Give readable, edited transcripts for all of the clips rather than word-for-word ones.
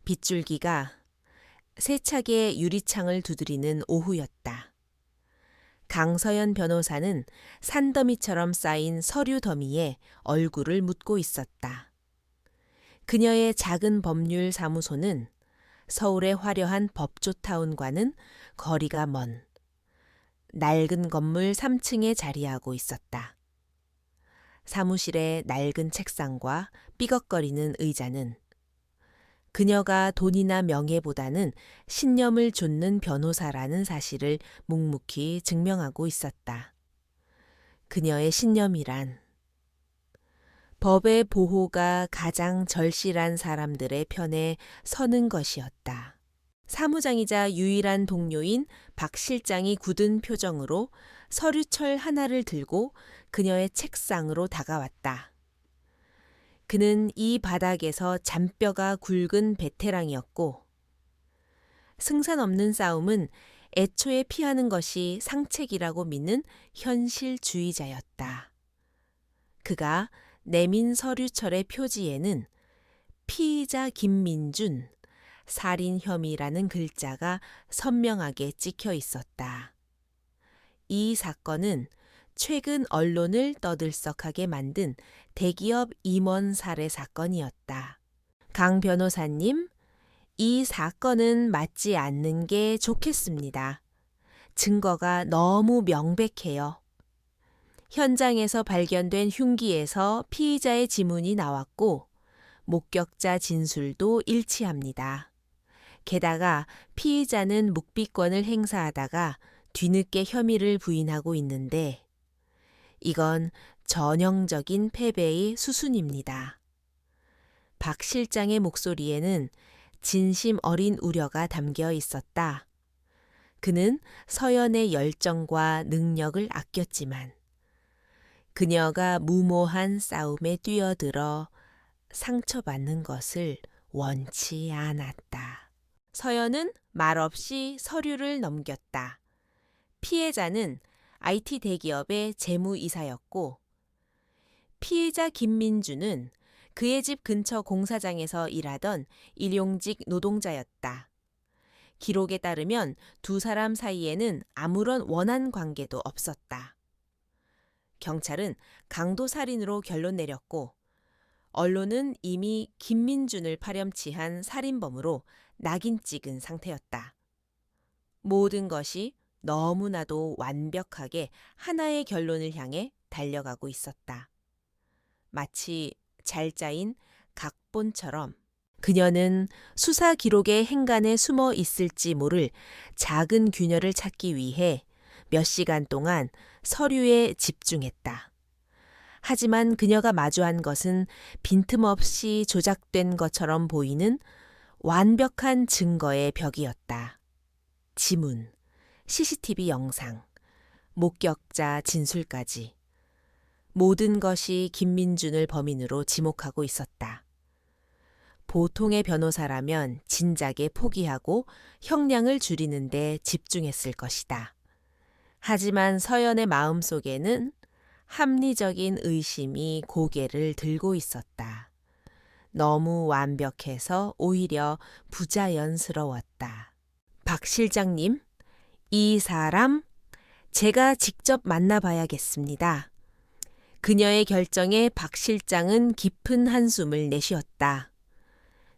빗줄기가 세차게 유리창을 두드리는 오후였다. 강서연 변호사는 산더미처럼 쌓인 서류 더미에 얼굴을 묻고 있었다. 그녀의 작은 법률 사무소는 서울의 화려한 법조타운과는 거리가 먼 낡은 건물 3층에 자리하고 있었다. 사무실의 낡은 책상과 삐걱거리는 의자는 그녀가 돈이나 명예보다는 신념을 좇는 변호사라는 사실을 묵묵히 증명하고 있었다. 그녀의 신념이란 법의 보호가 가장 절실한 사람들의 편에 서는 것이었다. 사무장이자 유일한 동료인 박 실장이 굳은 표정으로 서류철 하나를 들고 그녀의 책상으로 다가왔다. 그는 이 바닥에서 잔뼈가 굵은 베테랑이었고 승산 없는 싸움은 애초에 피하는 것이 상책이라고 믿는 현실주의자였다. 그가 내민 서류철의 표지에는 피의자 김민준, 살인 혐의라는 글자가 선명하게 찍혀 있었다. 이 사건은 최근 언론을 떠들썩하게 만든 대기업 임원 살해 사건이었다. 강 변호사님, 이 사건은 맞지 않는 게 좋겠습니다. 증거가 너무 명백해요. 현장에서 발견된 흉기에서 피의자의 지문이 나왔고 목격자 진술도 일치합니다. 게다가 피의자는 묵비권을 행사하다가 뒤늦게 혐의를 부인하고 있는데 이건 전형적인 패배의 수순입니다. 박 실장의 목소리에는 진심 어린 우려가 담겨 있었다. 그는 서연의 열정과 능력을 아꼈지만 그녀가 무모한 싸움에 뛰어들어 상처받는 것을 원치 않았다. 서연은 말없이 서류를 넘겼다. 피해자는 IT 대기업의 재무이사였고 피해자 김민주는 그의 집 근처 공사장에서 일하던 일용직 노동자였다. 기록에 따르면 두 사람 사이에는 아무런 원한 관계도 없었다. 경찰은 강도살인으로 결론 내렸고 언론은 이미 김민준을 파렴치한 살인범으로 낙인 찍은 상태였다. 모든 것이 너무나도 완벽하게 하나의 결론을 향해 달려가고 있었다. 마치 잘 짜인 각본처럼 그녀는 수사 기록의 행간에 숨어 있을지 모를 작은 균열을 찾기 위해 몇 시간 동안 서류에 집중했다. 하지만 그녀가 마주한 것은 빈틈없이 조작된 것처럼 보이는 완벽한 증거의 벽이었다. 지문, CCTV 영상, 목격자 진술까지 모든 것이 김민준을 범인으로 지목하고 있었다. 보통의 변호사라면 진작에 포기하고 형량을 줄이는 데 집중했을 것이다. 하지만 서연의 마음속에는 합리적인 의심이 고개를 들고 있었다. 너무 완벽해서 오히려 부자연스러웠다. 박 실장님, 이 사람 제가 직접 만나봐야겠습니다. 그녀의 결정에 박 실장은 깊은 한숨을 내쉬었다.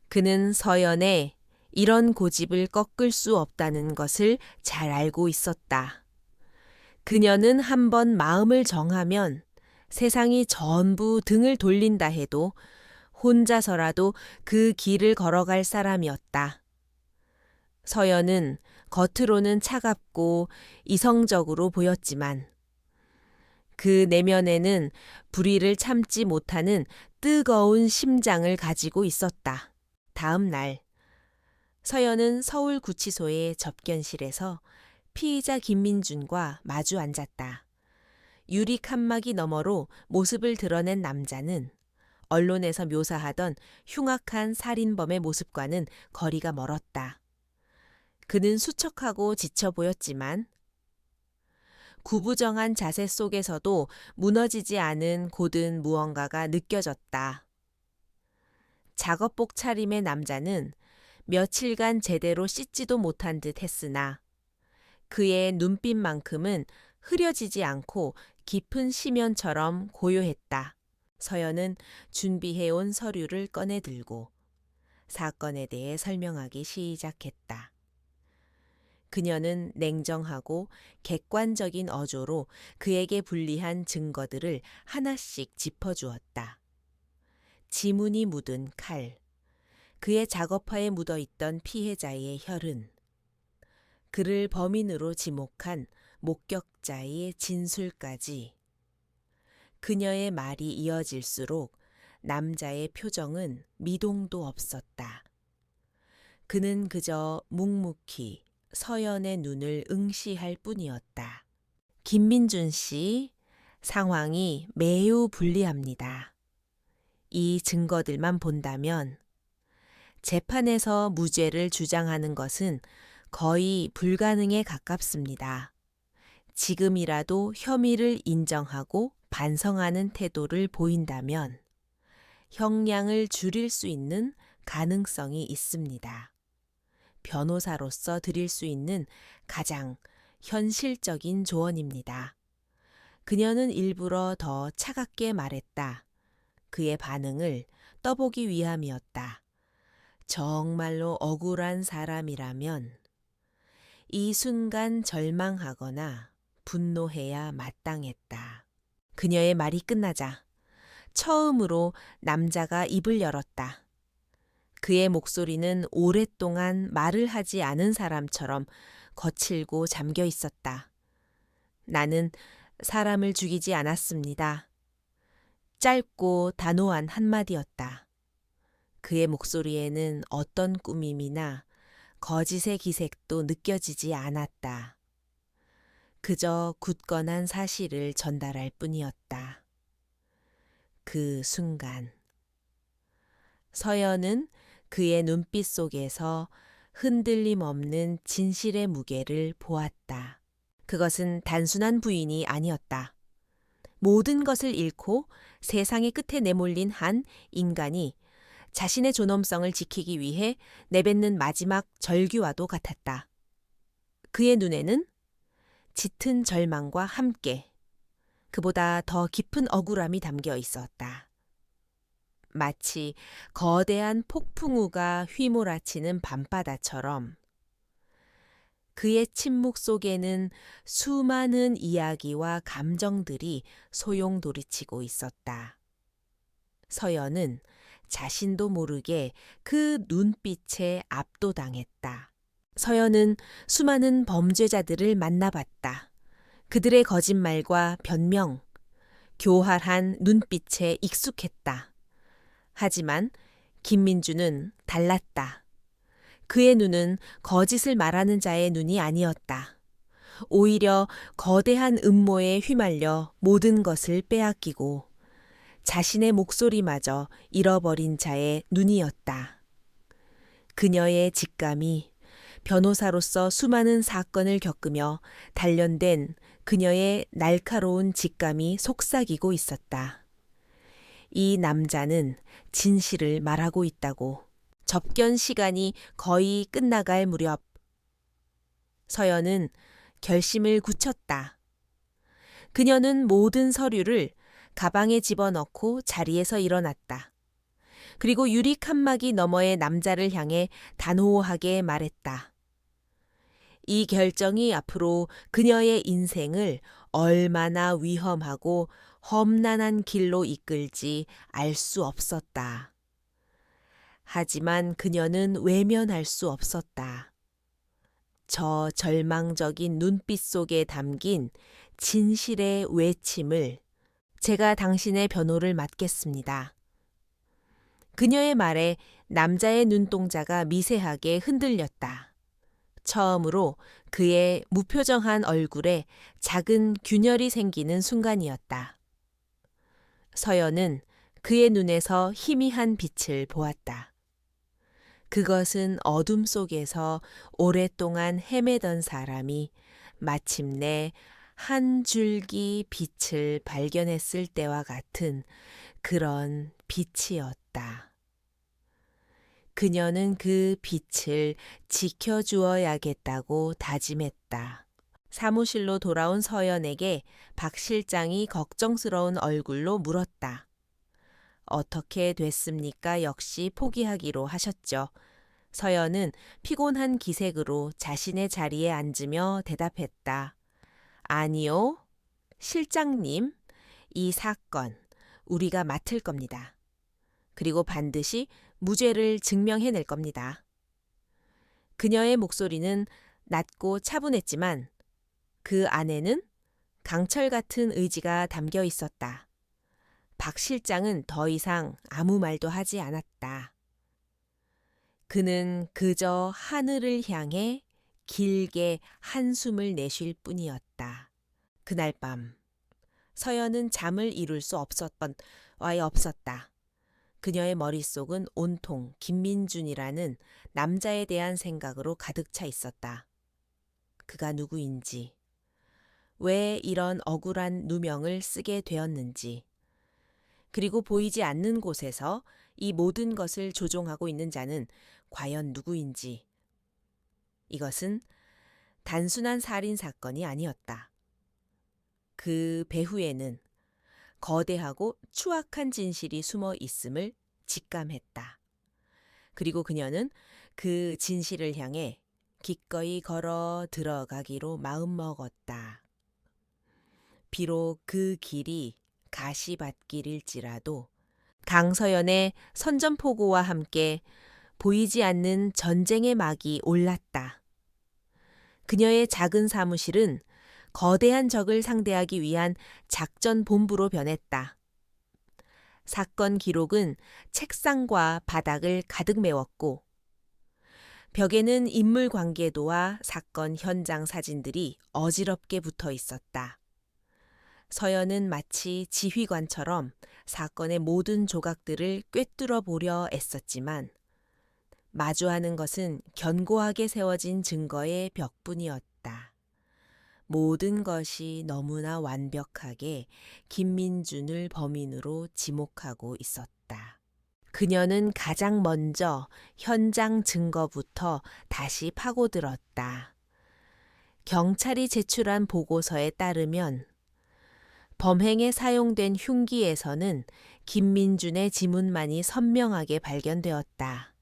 그는 서연의 이런 고집을 꺾을 수 없다는 것을 잘 알고 있었다. 그녀는 한번 마음을 정하면 세상이 전부 등을 돌린다 해도 혼자서라도 그 길을 걸어갈 사람이었다. 서연은 겉으로는 차갑고 이성적으로 보였지만 그 내면에는 불의를 참지 못하는 뜨거운 심장을 가지고 있었다. 다음 날 서연은 서울구치소의 접견실에서 피의자 김민준과 마주 앉았다. 유리 칸막이 너머로 모습을 드러낸 남자는 언론에서 묘사하던 흉악한 살인범의 모습과는 거리가 멀었다. 그는 수척하고 지쳐 보였지만 구부정한 자세 속에서도 무너지지 않은 고든 무언가가 느껴졌다. 작업복 차림의 남자는 며칠간 제대로 씻지도 못한 듯 했으나 그의 눈빛만큼은 흐려지지 않고 깊은 심연처럼 고요했다. 서연은 준비해온 서류를 꺼내 들고 사건에 대해 설명하기 시작했다. 그녀는 냉정하고 객관적인 어조로 그에게 불리한 증거들을 하나씩 짚어주었다. 지문이 묻은 칼, 그의 작업화에 묻어있던 피해자의 혈흔, 그를 범인으로 지목한 목격자의 진술까지. 그녀의 말이 이어질수록 남자의 표정은 미동도 없었다. 그는 그저 묵묵히 서연의 눈을 응시할 뿐이었다. 김민준 씨, 상황이 매우 불리합니다. 이 증거들만 본다면 재판에서 무죄를 주장하는 것은 거의 불가능에 가깝습니다. 지금이라도 혐의를 인정하고 반성하는 태도를 보인다면 형량을 줄일 수 있는 가능성이 있습니다. 변호사로서 드릴 수 있는 가장 현실적인 조언입니다. 그녀는 일부러 더 차갑게 말했다. 그의 반응을 떠보기 위함이었다. 정말로 억울한 사람이라면 이 순간 절망하거나 분노해야 마땅했다. 그녀의 말이 끝나자 처음으로 남자가 입을 열었다. 그의 목소리는 오랫동안 말을 하지 않은 사람처럼 거칠고 잠겨 있었다. 나는 사람을 죽이지 않았습니다. 짧고 단호한 한마디였다. 그의 목소리에는 어떤 꾸밈이나 거짓의 기색도 느껴지지 않았다. 그저 굳건한 사실을 전달할 뿐이었다. 그 순간 서연은 그의 눈빛 속에서 흔들림 없는 진실의 무게를 보았다. 그것은 단순한 부인이 아니었다. 모든 것을 잃고 세상의 끝에 내몰린 한 인간이 자신의 존엄성을 지키기 위해 내뱉는 마지막 절규와도 같았다. 그의 눈에는 짙은 절망과 함께 그보다 더 깊은 억울함이 담겨 있었다. 마치 거대한 폭풍우가 휘몰아치는 밤바다처럼 그의 침묵 속에는 수많은 이야기와 감정들이 소용돌이치고 있었다. 서연은 자신도 모르게 그 눈빛에 압도당했다. 서연은 수많은 범죄자들을 만나봤다. 그들의 거짓말과 변명, 교활한 눈빛에 익숙했다. 하지만 김민주는 달랐다. 그의 눈은 거짓을 말하는 자의 눈이 아니었다. 오히려 거대한 음모에 휘말려 모든 것을 빼앗기고 자신의 목소리마저 잃어버린 자의 눈이었다. 그녀의 직감이 변호사로서 수많은 사건을 겪으며 단련된 그녀의 날카로운 직감이 속삭이고 있었다. 이 남자는 진실을 말하고 있다고. 접견 시간이 거의 끝나갈 무렵 서연은 결심을 굳혔다. 그녀는 모든 서류를 가방에 집어넣고 자리에서 일어났다. 그리고 유리 칸막이 너머의 남자를 향해 단호하게 말했다. 이 결정이 앞으로 그녀의 인생을 얼마나 위험하고 험난한 길로 이끌지 알 수 없었다. 하지만 그녀는 외면할 수 없었다. 저 절망적인 눈빛 속에 담긴 진실의 외침을 제가 당신의 변호를 맡겠습니다. 그녀의 말에 남자의 눈동자가 미세하게 흔들렸다. 처음으로 그의 무표정한 얼굴에 작은 균열이 생기는 순간이었다. 서연은 그의 눈에서 희미한 빛을 보았다. 그것은 어둠 속에서 오랫동안 헤매던 사람이 마침내 한 줄기 빛을 발견했을 때와 같은 그런 빛이었다. 그녀는 그 빛을 지켜주어야겠다고 다짐했다. 사무실로 돌아온 서연에게 박 실장이 걱정스러운 얼굴로 물었다. 어떻게 됐습니까? 역시 포기하기로 하셨죠. 서연은 피곤한 기색으로 자신의 자리에 앉으며 대답했다. 아니요, 실장님, 이 사건 우리가 맡을 겁니다. 그리고 반드시 무죄를 증명해낼 겁니다. 그녀의 목소리는 낮고 차분했지만 그 안에는 강철 같은 의지가 담겨 있었다. 박 실장은 더 이상 아무 말도 하지 않았다. 그는 그저 하늘을 향해 길게 한숨을 내쉴 뿐이었다. 그날 밤 서연은 잠을 이룰 수 없었다. 그녀의 머릿속은 온통 김민준이라는 남자에 대한 생각으로 가득 차 있었다. 그가 누구인지, 왜 이런 억울한 누명을 쓰게 되었는지, 그리고 보이지 않는 곳에서 이 모든 것을 조종하고 있는 자는 과연 누구인지. 이것은 단순한 살인 사건이 아니었다. 그 배후에는 거대하고 추악한 진실이 숨어 있음을 직감했다. 그리고 그녀는 그 진실을 향해 기꺼이 걸어 들어가기로 마음먹었다. 비록 그 길이 가시밭길일지라도 강서연의 선전포고와 함께 보이지 않는 전쟁의 막이 올랐다. 그녀의 작은 사무실은 거대한 적을 상대하기 위한 작전 본부로 변했다. 사건 기록은 책상과 바닥을 가득 메웠고 벽에는 인물 관계도와 사건 현장 사진들이 어지럽게 붙어 있었다. 서연은 마치 지휘관처럼 사건의 모든 조각들을 꿰뚫어 보려 애썼지만 마주하는 것은 견고하게 세워진 증거의 벽뿐이었다. 모든 것이 너무나 완벽하게 김민준을 범인으로 지목하고 있었다. 그녀는 가장 먼저 현장 증거부터 다시 파고들었다. 경찰이 제출한 보고서에 따르면 범행에 사용된 흉기에서는 김민준의 지문만이 선명하게 발견되었다.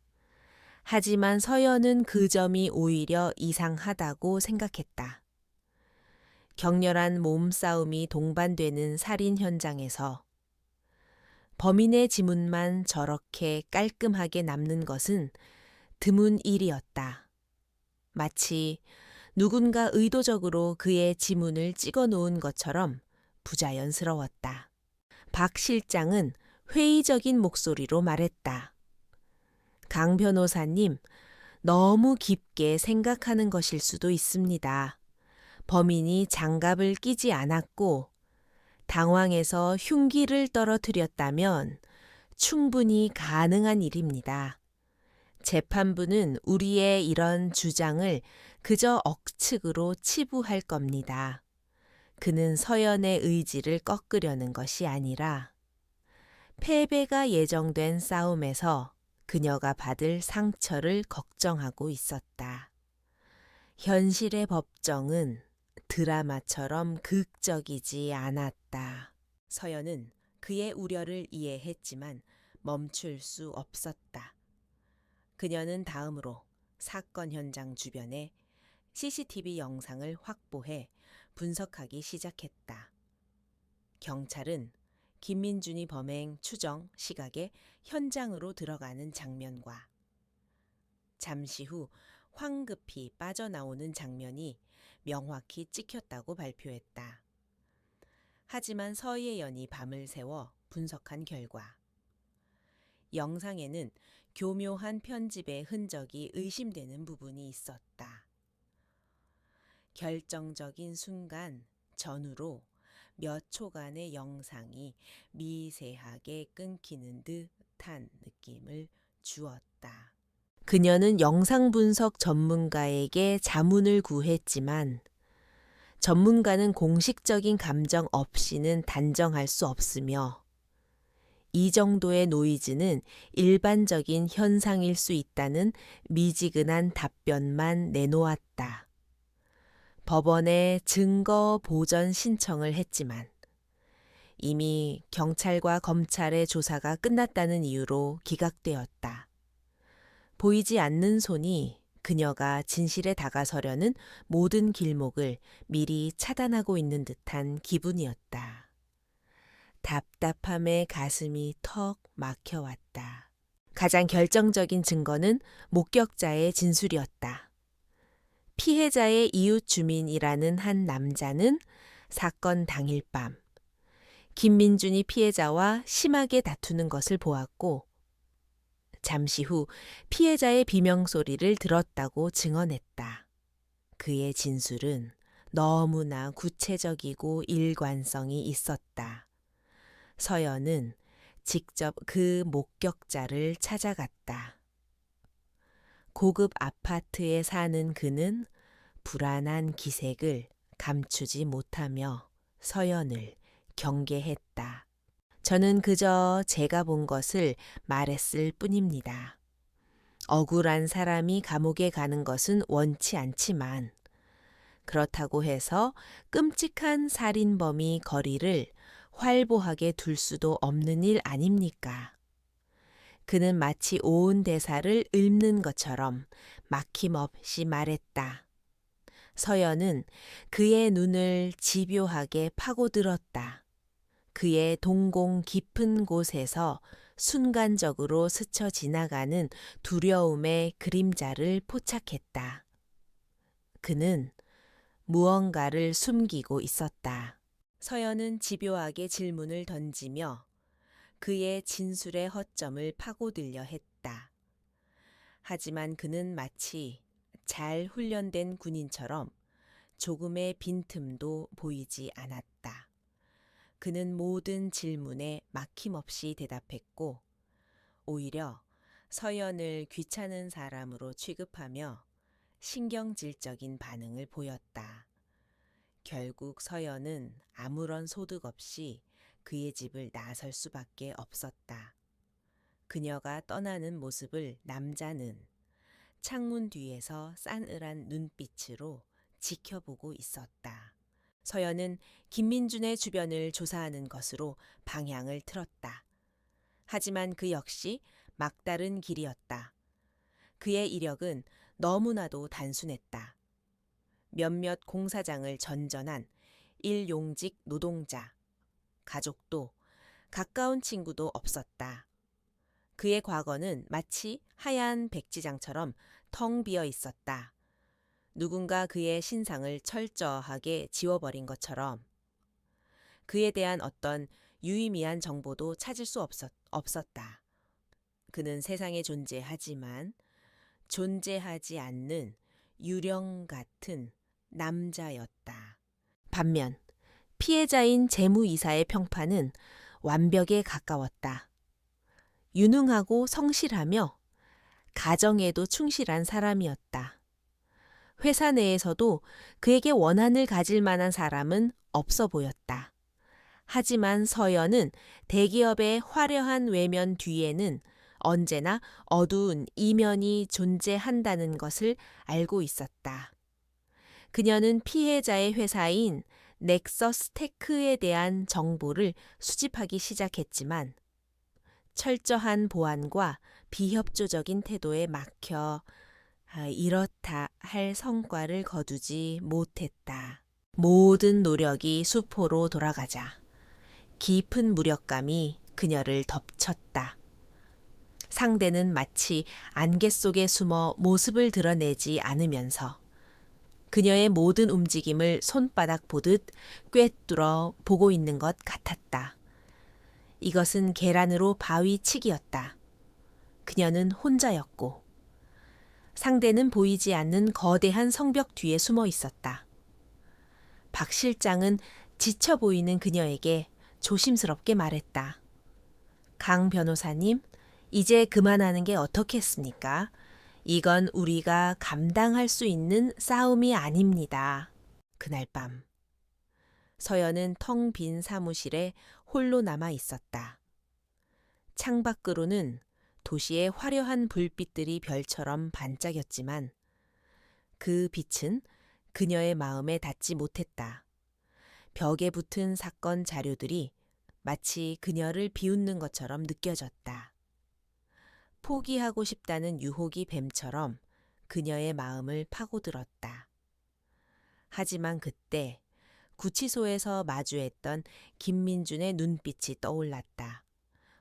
하지만 서연은 그 점이 오히려 이상하다고 생각했다. 격렬한 몸싸움이 동반되는 살인 현장에서 범인의 지문만 저렇게 깔끔하게 남는 것은 드문 일이었다. 마치 누군가 의도적으로 그의 지문을 찍어 놓은 것처럼 부자연스러웠다. 박 실장은 회의적인 목소리로 말했다. 강 변호사님, 너무 깊게 생각하는 것일 수도 있습니다. 범인이 장갑을 끼지 않았고 당황해서 흉기를 떨어뜨렸다면 충분히 가능한 일입니다. 재판부는 우리의 이런 주장을 그저 억측으로 치부할 겁니다. 그는 서연의 의지를 꺾으려는 것이 아니라 패배가 예정된 싸움에서 그녀가 받을 상처를 걱정하고 있었다. 현실의 법정은 드라마처럼 극적이지 않았다. 서연은 그의 우려를 이해했지만 멈출 수 없었다. 그녀는 다음으로 사건 현장 주변에 CCTV 영상을 확보해 분석하기 시작했다. 경찰은 김민준이 범행 추정 시각에 현장으로 들어가는 장면과 잠시 후 황급히 빠져나오는 장면이 명확히 찍혔다고 발표했다. 하지만 서예연이 밤을 새워 분석한 결과 영상에는 교묘한 편집의 흔적이 의심되는 부분이 있었다. 결정적인 순간 전후로 몇 초간의 영상이 미세하게 끊기는 듯한 느낌을 주었다. 그녀는 영상 분석 전문가에게 자문을 구했지만 전문가는 공식적인 감정 없이는 단정할 수 없으며 이 정도의 노이즈는 일반적인 현상일 수 있다는 미지근한 답변만 내놓았다. 법원에 증거 보전 신청을 했지만 이미 경찰과 검찰의 조사가 끝났다는 이유로 기각되었다. 보이지 않는 손이 그녀가 진실에 다가서려는 모든 길목을 미리 차단하고 있는 듯한 기분이었다. 답답함에 가슴이 턱 막혀왔다. 가장 결정적인 증거는 목격자의 진술이었다. 피해자의 이웃 주민이라는 한 남자는 사건 당일 밤 김민준이 피해자와 심하게 다투는 것을 보았고 잠시 후 피해자의 비명소리를 들었다고 증언했다. 그의 진술은 너무나 구체적이고 일관성이 있었다. 서연은 직접 그 목격자를 찾아갔다. 고급 아파트에 사는 그는 불안한 기색을 감추지 못하며 서연을 경계했다. 저는 그저 제가 본 것을 말했을 뿐입니다. 억울한 사람이 감옥에 가는 것은 원치 않지만 그렇다고 해서 끔찍한 살인범이 거리를 활보하게 둘 수도 없는 일 아닙니까? 그는 마치 온 대사를 읊는 것처럼 막힘없이 말했다. 서연은 그의 눈을 집요하게 파고들었다. 그의 동공 깊은 곳에서 순간적으로 스쳐 지나가는 두려움의 그림자를 포착했다. 그는 무언가를 숨기고 있었다. 서연은 집요하게 질문을 던지며 그의 진술의 허점을 파고들려 했다. 하지만 그는 마치 잘 훈련된 군인처럼 조금의 빈틈도 보이지 않았다. 그는 모든 질문에 막힘없이 대답했고 오히려 서연을 귀찮은 사람으로 취급하며 신경질적인 반응을 보였다. 결국 서연은 아무런 소득 없이 그의 집을 나설 수밖에 없었다. 그녀가 떠나는 모습을 남자는 창문 뒤에서 싸늘한 눈빛으로 지켜보고 있었다. 서연은 김민준의 주변을 조사하는 것으로 방향을 틀었다. 하지만 그 역시 막다른 길이었다. 그의 이력은 너무나도 단순했다. 몇몇 공사장을 전전한 일용직 노동자, 가족도 가까운 친구도 없었다. 그의 과거는 마치 하얀 백지장처럼 텅 비어 있었다. 누군가 그의 신상을 철저하게 지워버린 것처럼 그에 대한 어떤 유의미한 정보도 찾을 수 없었다. 그는 세상에 존재하지만 존재하지 않는 유령 같은 남자였다. 반면 피해자인 재무이사의 평판은 완벽에 가까웠다. 유능하고 성실하며 가정에도 충실한 사람이었다. 회사 내에서도 그에게 원한을 가질 만한 사람은 없어 보였다. 하지만 서연은 대기업의 화려한 외면 뒤에는 언제나 어두운 이면이 존재한다는 것을 알고 있었다. 그녀는 피해자의 회사인 넥서스테크에 대한 정보를 수집하기 시작했지만 철저한 보안과 비협조적인 태도에 막혀 이렇다 할 성과를 거두지 못했다. 모든 노력이 수포로 돌아가자 깊은 무력감이 그녀를 덮쳤다. 상대는 마치 안개 속에 숨어 모습을 드러내지 않으면서 그녀의 모든 움직임을 손바닥 보듯 꿰뚫어 보고 있는 것 같았다. 이것은 계란으로 바위 치기였다. 그녀는 혼자였고 상대는 보이지 않는 거대한 성벽 뒤에 숨어 있었다. 박 실장은 지쳐 보이는 그녀에게 조심스럽게 말했다. 강 변호사님, 이제 그만하는 게 어떻겠습니까? 이건 우리가 감당할 수 있는 싸움이 아닙니다. 그날 밤 서연은 텅 빈 사무실에 홀로 남아 있었다. 창밖으로는 도시의 화려한 불빛들이 별처럼 반짝였지만 그 빛은 그녀의 마음에 닿지 못했다. 벽에 붙은 사건 자료들이 마치 그녀를 비웃는 것처럼 느껴졌다. 포기하고 싶다는 유혹이 뱀처럼 그녀의 마음을 파고들었다. 하지만 그때 구치소에서 마주했던 김민준의 눈빛이 떠올랐다.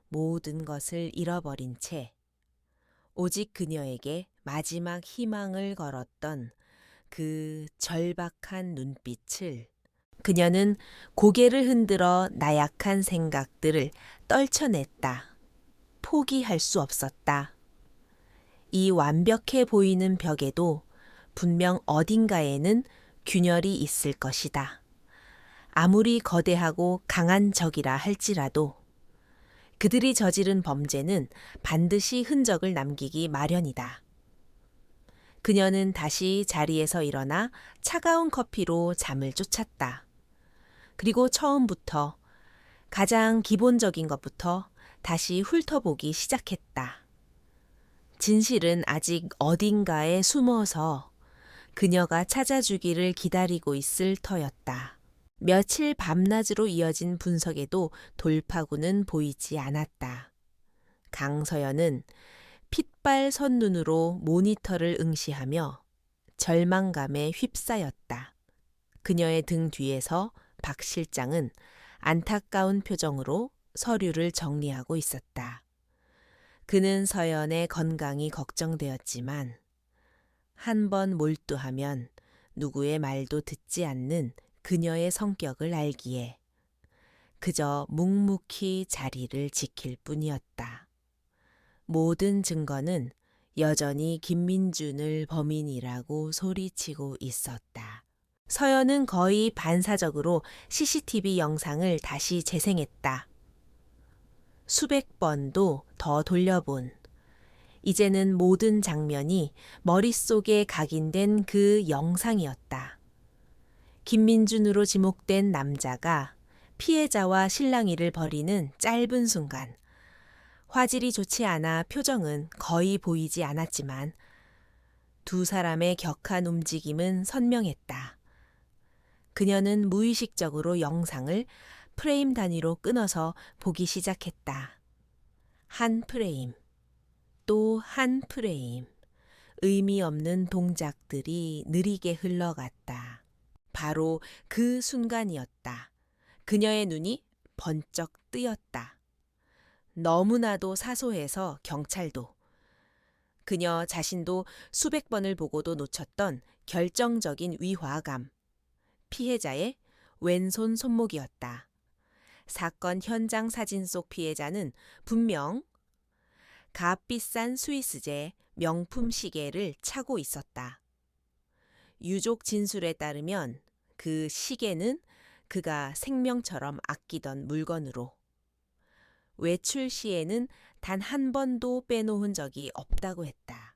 모든 것을 잃어버린 채 오직 그녀에게 마지막 희망을 걸었던 그 절박한 눈빛을 그녀는 고개를 흔들어 나약한 생각들을 떨쳐냈다. 포기할 수 없었다. 이 완벽해 보이는 벽에도 분명 어딘가에는 균열이 있을 것이다. 아무리 거대하고 강한 적이라 할지라도 그들이 저지른 범죄는 반드시 흔적을 남기기 마련이다. 그녀는 다시 자리에서 일어나 차가운 커피로 잠을 쫓았다. 그리고 처음부터 가장 기본적인 것부터 다시 훑어보기 시작했다. 진실은 아직 어딘가에 숨어서 그녀가 찾아주기를 기다리고 있을 터였다. 며칠 밤낮으로 이어진 분석에도 돌파구는 보이지 않았다. 강서연은 핏발 선눈으로 모니터를 응시하며 절망감에 휩싸였다. 그녀의 등 뒤에서 박 실장은 안타까운 표정으로 서류를 정리하고 있었다. 그는 서연의 건강이 걱정되었지만 한 번 몰두하면 누구의 말도 듣지 않는 그녀의 성격을 알기에 그저 묵묵히 자리를 지킬 뿐이었다. 모든 증거는 여전히 김민준을 범인이라고 소리치고 있었다. 서연은 거의 반사적으로 CCTV 영상을 다시 재생했다. 수백 번도 더 돌려본 이제는 모든 장면이 머릿속에 각인된 그 영상이었다. 김민준으로 지목된 남자가 피해자와 실랑이를 벌이는 짧은 순간 화질이 좋지 않아 표정은 거의 보이지 않았지만 두 사람의 격한 움직임은 선명했다. 그녀는 무의식적으로 영상을 프레임 단위로 끊어서 보기 시작했다. 한 프레임, 또 한 프레임, 의미 없는 동작들이 느리게 흘러갔다. 바로 그 순간이었다. 그녀의 눈이 번쩍 뜨였다. 너무나도 사소해서 경찰도, 그녀 자신도 수백 번을 보고도 놓쳤던 결정적인 위화감, 피해자의 왼손 손목이었다. 사건 현장 사진 속 피해자는 분명 값비싼 스위스제 명품 시계를 차고 있었다. 유족 진술에 따르면 그 시계는 그가 생명처럼 아끼던 물건으로 외출 시에는 단 한 번도 빼놓은 적이 없다고 했다.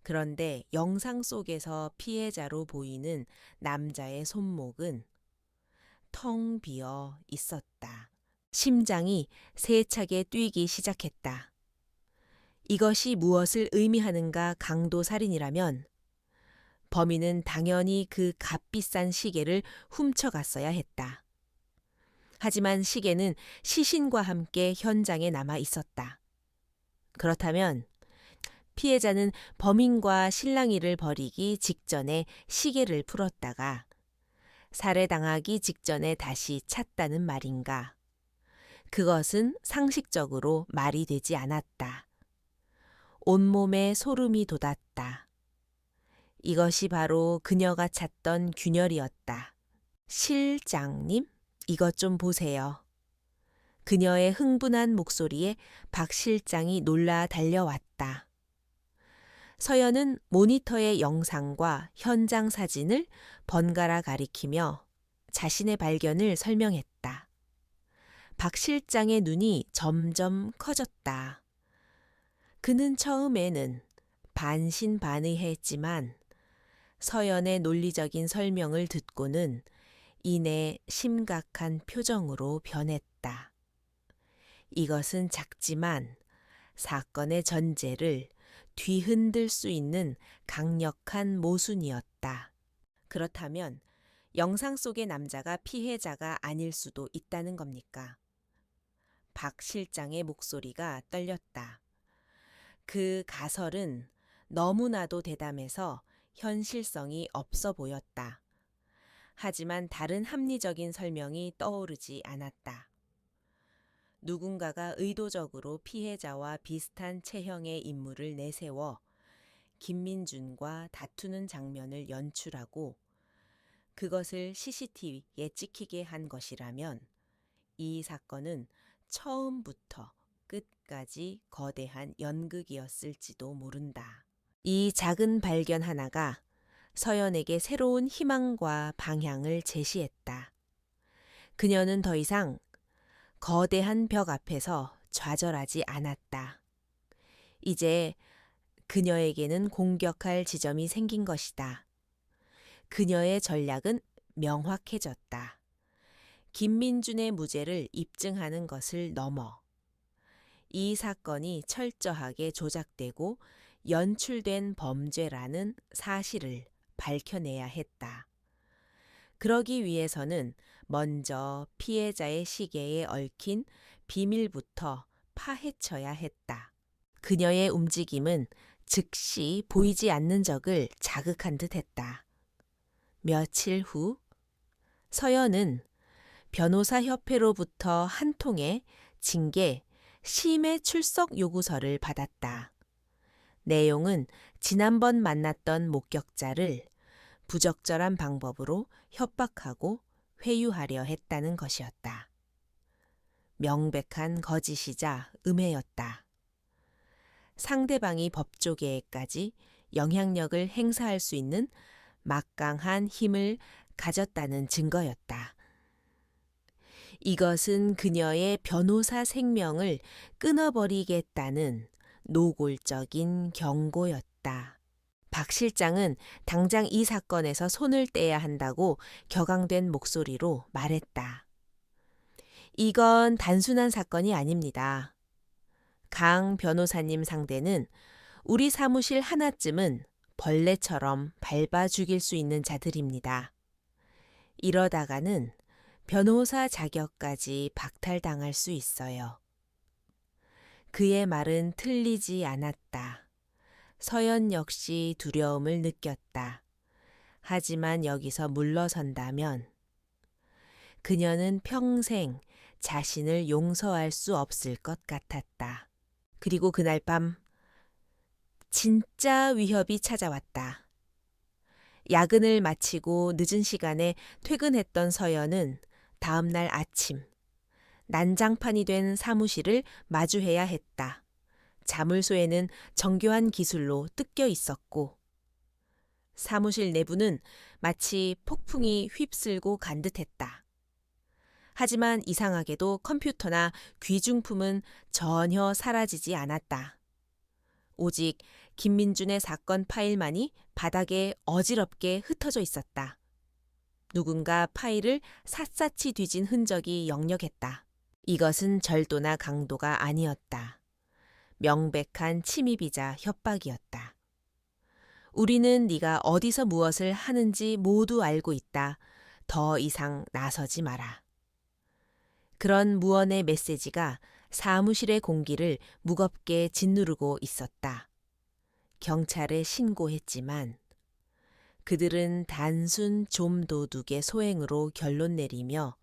그런데 영상 속에서 피해자로 보이는 남자의 손목은 텅 비어 있었다. 심장이 세차게 뛰기 시작했다. 이것이 무엇을 의미하는가 강도 살인이라면 범인은 당연히 그 값비싼 시계를 훔쳐갔어야 했다. 하지만 시계는 시신과 함께 현장에 남아 있었다. 그렇다면 피해자는 범인과 실랑이를 벌이기 직전에 시계를 풀었다가 살해당하기 직전에 다시 찾다는 말인가? 그것은 상식적으로 말이 되지 않았다. 온몸에 소름이 돋았다. 이것이 바로 그녀가 찾던 균열이었다. 실장님, 이것 좀 보세요. 그녀의 흥분한 목소리에 박 실장이 놀라 달려왔다. 서연은 모니터의 영상과 현장 사진을 번갈아 가리키며 자신의 발견을 설명했다. 박 실장의 눈이 점점 커졌다. 그는 처음에는 반신반의했지만 서연의 논리적인 설명을 듣고는 이내 심각한 표정으로 변했다. 이것은 작지만 사건의 전제를 뒤흔들 수 있는 강력한 모순이었다. 그렇다면 영상 속의 남자가 피해자가 아닐 수도 있다는 겁니까? 박 실장의 목소리가 떨렸다. 그 가설은 너무나도 대담해서 현실성이 없어 보였다. 하지만 다른 합리적인 설명이 떠오르지 않았다. 누군가가 의도적으로 피해자와 비슷한 체형의 인물을 내세워 김민준과 다투는 장면을 연출하고 그것을 CCTV에 찍히게 한 것이라면 이 사건은 처음부터 끝까지 거대한 연극이었을지도 모른다. 이 작은 발견 하나가 서연에게 새로운 희망과 방향을 제시했다. 그녀는 더 이상 거대한 벽 앞에서 좌절하지 않았다. 이제 그녀에게는 공격할 지점이 생긴 것이다. 그녀의 전략은 명확해졌다. 김민준의 무죄를 입증하는 것을 넘어 이 사건이 철저하게 조작되고 연출된 범죄라는 사실을 밝혀내야 했다. 그러기 위해서는 먼저 피해자의 시계에 얽힌 비밀부터 파헤쳐야 했다. 그녀의 움직임은 즉시 보이지 않는 적을 자극한 듯 했다. 며칠 후 서연은 변호사협회로부터 한 통의 징계 심해 출석 요구서를 받았다. 내용은 지난번 만났던 목격자를 부적절한 방법으로 협박하고 회유하려 했다는 것이었다. 명백한 거짓이자 음해였다. 상대방이 법조계에까지 영향력을 행사할 수 있는 막강한 힘을 가졌다는 증거였다. 이것은 그녀의 변호사 생명을 끊어버리겠다는 노골적인 경고였다. 박 실장은 당장 이 사건에서 손을 떼야 한다고 격앙된 목소리로 말했다. 이건 단순한 사건이 아닙니다. 강 변호사님 상대는 우리 사무실 하나쯤은 벌레처럼 밟아 죽일 수 있는 자들입니다. 이러다가는 변호사 자격까지 박탈당할 수 있어요. 그의 말은 틀리지 않았다. 서연 역시 두려움을 느꼈다. 하지만 여기서 물러선다면 그녀는 평생 자신을 용서할 수 없을 것 같았다. 그리고 그날 밤 진짜 위협이 찾아왔다. 야근을 마치고 늦은 시간에 퇴근했던 서연은 다음 날 아침 난장판이 된 사무실을 마주해야 했다. 자물쇠에는 정교한 기술로 뜯겨 있었고 사무실 내부는 마치 폭풍이 휩쓸고 간 듯했다. 하지만 이상하게도 컴퓨터나 귀중품은 전혀 사라지지 않았다. 오직 김민준의 사건 파일만이 바닥에 어지럽게 흩어져 있었다. 누군가 파일을 샅샅이 뒤진 흔적이 역력했다. 이것은 절도나 강도가 아니었다. 명백한 침입이자 협박이었다. 우리는 네가 어디서 무엇을 하는지 모두 알고 있다. 더 이상 나서지 마라. 그런 무언의 메시지가 사무실의 공기를 무겁게 짓누르고 있었다. 경찰에 신고했지만 그들은 단순 좀도둑의 소행으로 결론 내리며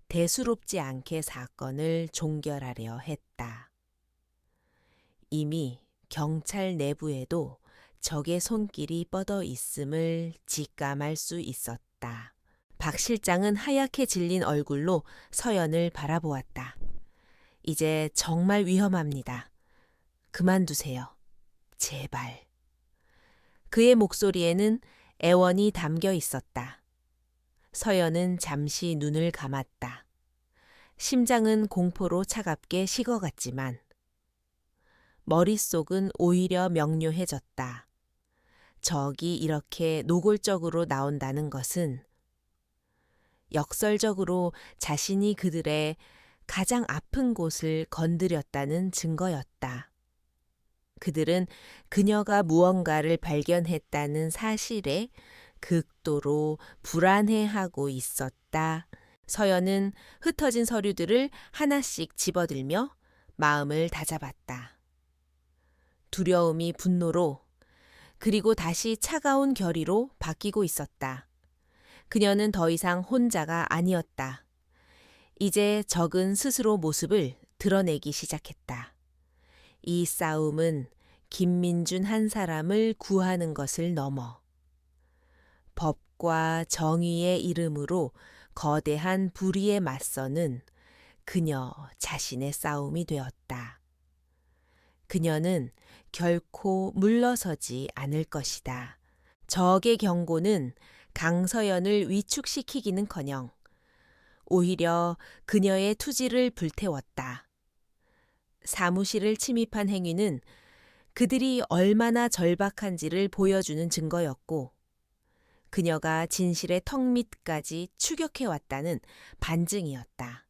대수롭지 않게 사건을 종결하려 했다. 이미 경찰 내부에도 적의 손길이 뻗어 있음을 직감할 수 있었다. 박 실장은 하얗게 질린 얼굴로 서연을 바라보았다. 이제 정말 위험합니다. 그만두세요. 제발. 그의 목소리에는 애원이 담겨 있었다. 서연은 잠시 눈을 감았다. 심장은 공포로 차갑게 식어갔지만 머릿속은 오히려 명료해졌다. 적이 이렇게 노골적으로 나온다는 것은 역설적으로 자신이 그들의 가장 아픈 곳을 건드렸다는 증거였다. 그들은 그녀가 무언가를 발견했다는 사실에 극도로 불안해하고 있었다. 서연은 흩어진 서류들을 하나씩 집어들며 마음을 다잡았다. 두려움이 분노로 그리고 다시 차가운 결의로 바뀌고 있었다. 그녀는 더 이상 혼자가 아니었다. 이제 적은 스스로 모습을 드러내기 시작했다. 이 싸움은 김민준 한 사람을 구하는 것을 넘어 법과 정의의 이름으로 거대한 불의에 맞서는 그녀 자신의 싸움이 되었다. 그녀는 결코 물러서지 않을 것이다. 적의 경고는 강서연을 위축시키기는커녕 오히려 그녀의 투지를 불태웠다. 사무실을 침입한 행위는 그들이 얼마나 절박한지를 보여주는 증거였고 그녀가 진실의 턱 밑까지 추격해왔다는 반증이었다.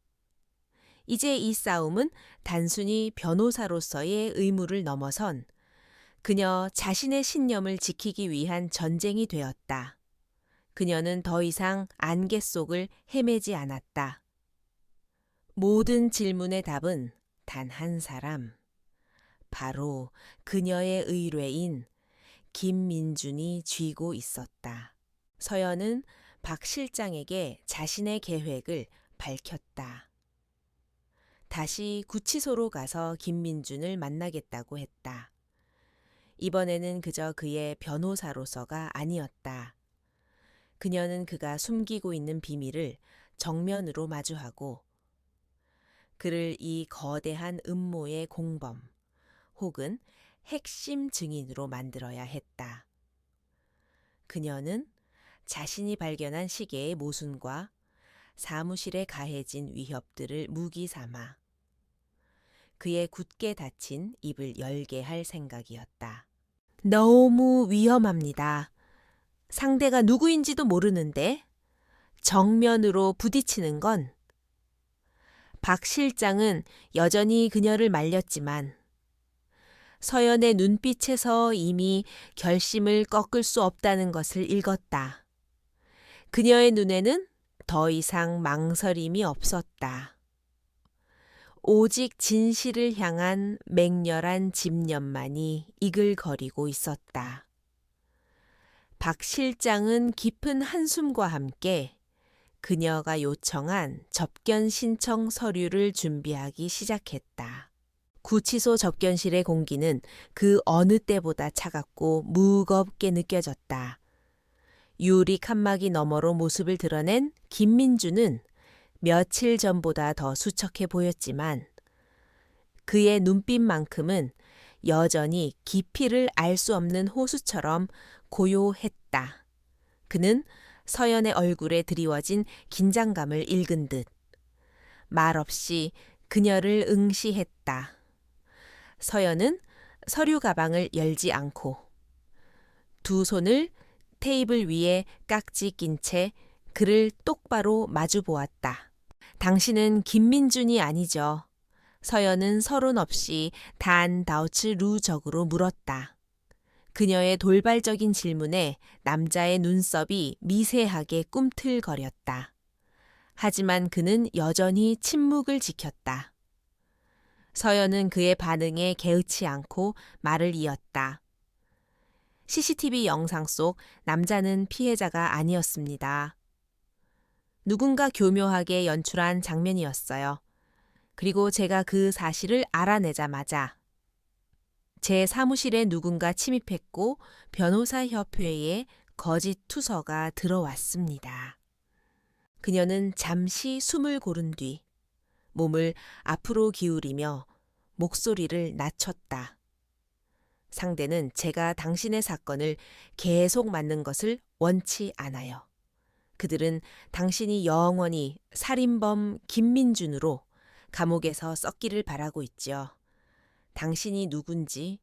이제 이 싸움은 단순히 변호사로서의 의무를 넘어선 그녀 자신의 신념을 지키기 위한 전쟁이 되었다. 그녀는 더 이상 안개 속을 헤매지 않았다. 모든 질문의 답은 단 한 사람, 바로 그녀의 의뢰인 김민준이 쥐고 있었다. 서연은 박 실장에게 자신의 계획을 밝혔다. 다시 구치소로 가서 김민준을 만나겠다고 했다. 이번에는 그저 그의 변호사로서가 아니었다. 그녀는 그가 숨기고 있는 비밀을 정면으로 마주하고 그를 이 거대한 음모의 공범 혹은 핵심 증인으로 만들어야 했다. 그녀는 자신이 발견한 시계의 모순과 사무실에 가해진 위협들을 무기 삼아 그의 굳게 닫힌 입을 열게 할 생각이었다. 너무 위험합니다. 상대가 누구인지도 모르는데 정면으로 부딪히는 건 박 실장은 여전히 그녀를 말렸지만 서연의 눈빛에서 이미 결심을 꺾을 수 없다는 것을 읽었다. 그녀의 눈에는 더 이상 망설임이 없었다. 오직 진실을 향한 맹렬한 집념만이 이글거리고 있었다. 박 실장은 깊은 한숨과 함께 그녀가 요청한 접견 신청 서류를 준비하기 시작했다. 구치소 접견실의 공기는 그 어느 때보다 차갑고 무겁게 느껴졌다. 유리 칸막이 너머로 모습을 드러낸 김민주는 며칠 전보다 더 수척해 보였지만 그의 눈빛만큼은 여전히 깊이를 알 수 없는 호수처럼 고요했다. 그는 서연의 얼굴에 드리워진 긴장감을 읽은 듯 말없이 그녀를 응시했다. 서연은 서류 가방을 열지 않고 두 손을 테이블 위에 깍지 낀 채 그를 똑바로 마주 보았다. 당신은 김민준이 아니죠. 서연은 서론 없이 단다우츠루적으로 물었다. 그녀의 돌발적인 질문에 남자의 눈썹이 미세하게 꿈틀거렸다. 하지만 그는 여전히 침묵을 지켰다. 서연은 그의 반응에 개의치 않고 말을 이었다. CCTV 영상 속 남자는 피해자가 아니었습니다. 누군가 교묘하게 연출한 장면이었어요. 그리고 제가 그 사실을 알아내자마자 제 사무실에 누군가 침입했고 변호사협회에 거짓 투서가 들어왔습니다. 그녀는 잠시 숨을 고른 뒤 몸을 앞으로 기울이며 목소리를 낮췄다. 상대는 제가 당신의 사건을 계속 맡는 것을 원치 않아요. 그들은 당신이 영원히 살인범 김민준으로 감옥에서 썩기를 바라고 있지요. 당신이 누군지,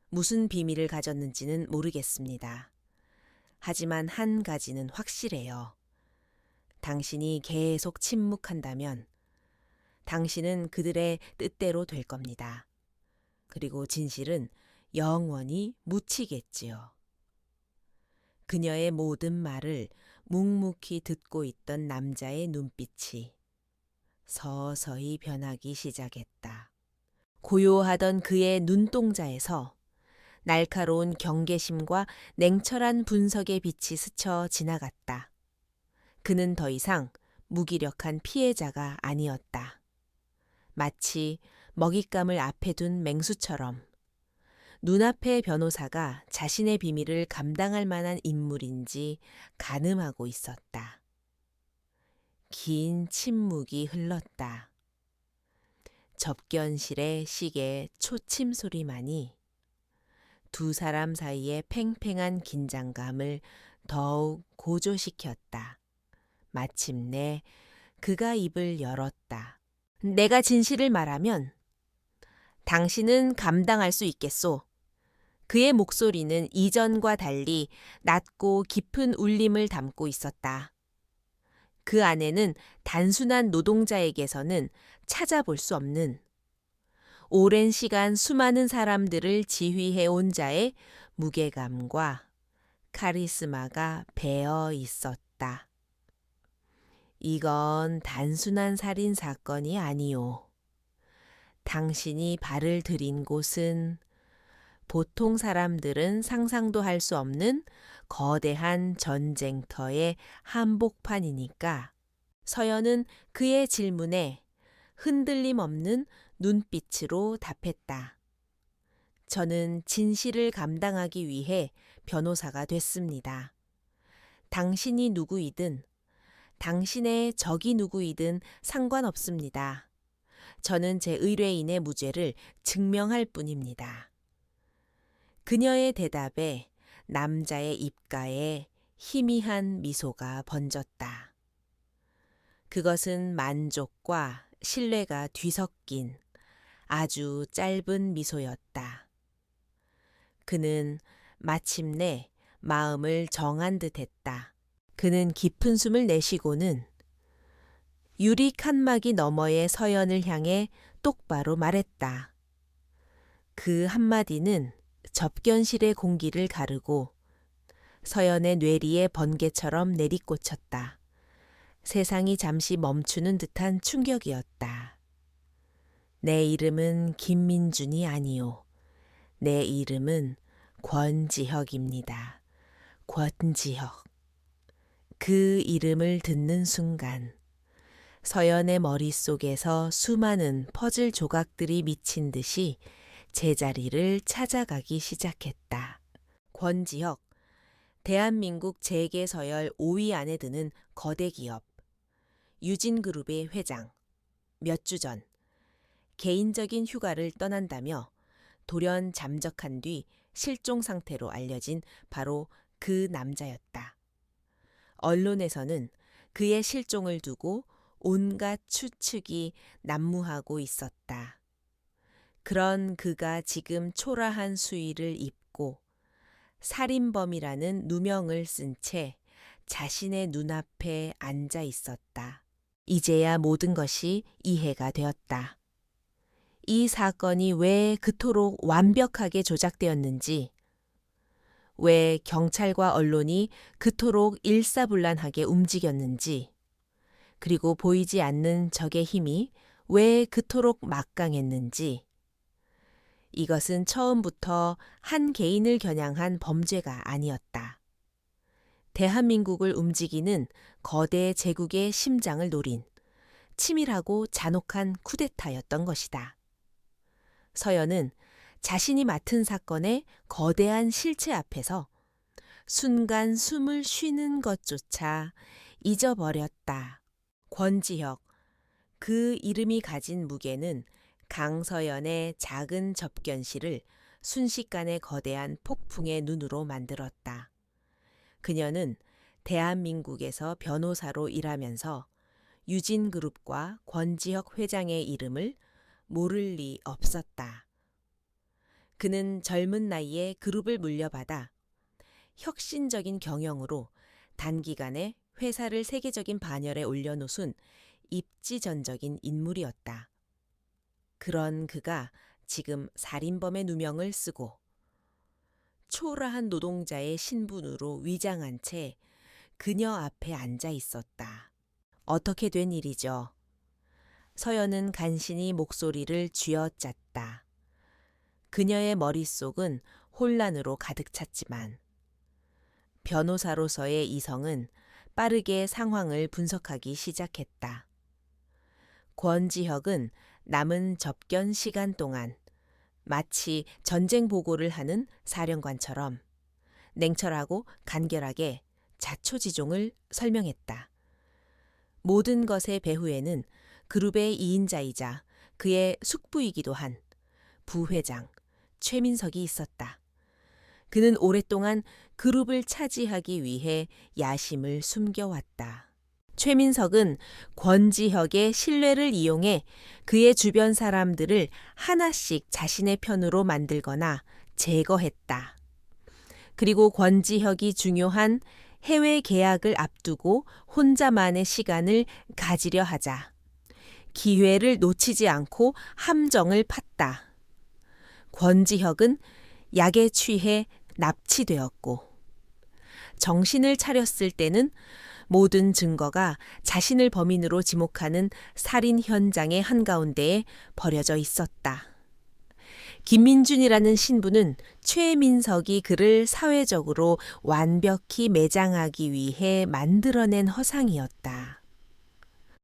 무슨 비밀을 가졌는지는 모르겠습니다. 하지만 한 가지는 확실해요. 당신이 계속 침묵한다면 당신은 그들의 뜻대로 될 겁니다. 그리고 진실은 영원히 묻히겠지요. 그녀의 모든 말을 묵묵히 듣고 있던 남자의 눈빛이 서서히 변하기 시작했다. 고요하던 그의 눈동자에서 날카로운 경계심과 냉철한 분석의 빛이 스쳐 지나갔다. 그는 더 이상 무기력한 피해자가 아니었다. 마치 먹잇감을 앞에 둔 맹수처럼 눈앞의 변호사가 자신의 비밀을 감당할 만한 인물인지 가늠하고 있었다. 긴 침묵이 흘렀다. 접견실의 시계 초침 소리만이 두 사람 사이의 팽팽한 긴장감을 더욱 고조시켰다. 마침내 그가 입을 열었다. 내가 진실을 말하면 당신은 감당할 수 있겠소. 그의 목소리는 이전과 달리 낮고 깊은 울림을 담고 있었다. 그 안에는 단순한 노동자에게서는 찾아볼 수 없는 오랜 시간 수많은 사람들을 지휘해온 자의 무게감과 카리스마가 배어 있었다. 이건 단순한 살인 사건이 아니오. 당신이 발을 들인 곳은 보통 사람들은 상상도 할 수 없는 거대한 전쟁터의 한복판이니까. 서연은 그의 질문에 흔들림 없는 눈빛으로 답했다. 저는 진실을 감당하기 위해 변호사가 됐습니다. 당신이 누구이든 당신의 적이 누구이든 상관없습니다. 저는 제 의뢰인의 무죄를 증명할 뿐입니다. 그녀의 대답에 남자의 입가에 희미한 미소가 번졌다. 그것은 만족과 신뢰가 뒤섞인 아주 짧은 미소였다. 그는 마침내 마음을 정한 듯 했다. 그는 깊은 숨을 내쉬고는 유리 칸막이 너머의 서연을 향해 똑바로 말했다. 그 한마디는 접견실의 공기를 가르고 서연의 뇌리에 번개처럼 내리꽂혔다. 세상이 잠시 멈추는 듯한 충격이었다. 내 이름은 김민준이 아니오. 내 이름은 권지혁입니다. 권지혁. 그 이름을 듣는 순간 서연의 머릿속에서 수많은 퍼즐 조각들이 미친 듯이 제자리를 찾아가기 시작했다. 권지혁, 대한민국 재계서열 5위 안에 드는 거대 기업, 유진그룹의 회장, 몇 주 전 개인적인 휴가를 떠난다며 돌연 잠적한 뒤 실종 상태로 알려진 바로 그 남자였다. 언론에서는 그의 실종을 두고 온갖 추측이 난무하고 있었다. 그런 그가 지금 초라한 수의를 입고 살인범이라는 누명을 쓴 채 자신의 눈앞에 앉아 있었다. 이제야 모든 것이 이해가 되었다. 이 사건이 왜 그토록 완벽하게 조작되었는지, 왜 경찰과 언론이 그토록 일사불란하게 움직였는지, 그리고 보이지 않는 적의 힘이 왜 그토록 막강했는지, 이것은 처음부터 한 개인을 겨냥한 범죄가 아니었다. 대한민국을 움직이는 거대 제국의 심장을 노린 치밀하고 잔혹한 쿠데타였던 것이다. 서연은 자신이 맡은 사건의 거대한 실체 앞에서 순간 숨을 쉬는 것조차 잊어버렸다. 권지혁, 그 이름이 가진 무게는 강서연의 작은 접견실을 순식간에 거대한 폭풍의 눈으로 만들었다. 그녀는 대한민국에서 변호사로 일하면서 유진그룹과 권지혁 회장의 이름을 모를 리 없었다. 그는 젊은 나이에 그룹을 물려받아 혁신적인 경영으로 단기간에 회사를 세계적인 반열에 올려놓은 입지전적인 인물이었다. 그런 그가 지금 살인범의 누명을 쓰고 초라한 노동자의 신분으로 위장한 채 그녀 앞에 앉아 있었다. 어떻게 된 일이죠? 서연은 간신히 목소리를 쥐어짰다. 그녀의 머릿속은 혼란으로 가득 찼지만 변호사로서의 이성은 빠르게 상황을 분석하기 시작했다. 권지혁은 남은 접견 시간 동안 마치 전쟁 보고를 하는 사령관처럼 냉철하고 간결하게 자초지종을 설명했다. 모든 것의 배후에는 그룹의 2인자이자 그의 숙부이기도 한 부회장 최민석이 있었다. 그는 오랫동안 그룹을 차지하기 위해 야심을 숨겨왔다. 최민석은 권지혁의 신뢰를 이용해 그의 주변 사람들을 하나씩 자신의 편으로 만들거나 제거했다. 그리고 권지혁이 중요한 해외 계약을 앞두고 혼자만의 시간을 가지려 하자 기회를 놓치지 않고 함정을 팠다. 권지혁은 약에 취해 납치되었고 정신을 차렸을 때는 모든 증거가 자신을 범인으로 지목하는 살인 현장의 한가운데에 버려져 있었다. 김민준이라는 신부는 최민석이 그를 사회적으로 완벽히 매장하기 위해 만들어낸 허상이었다.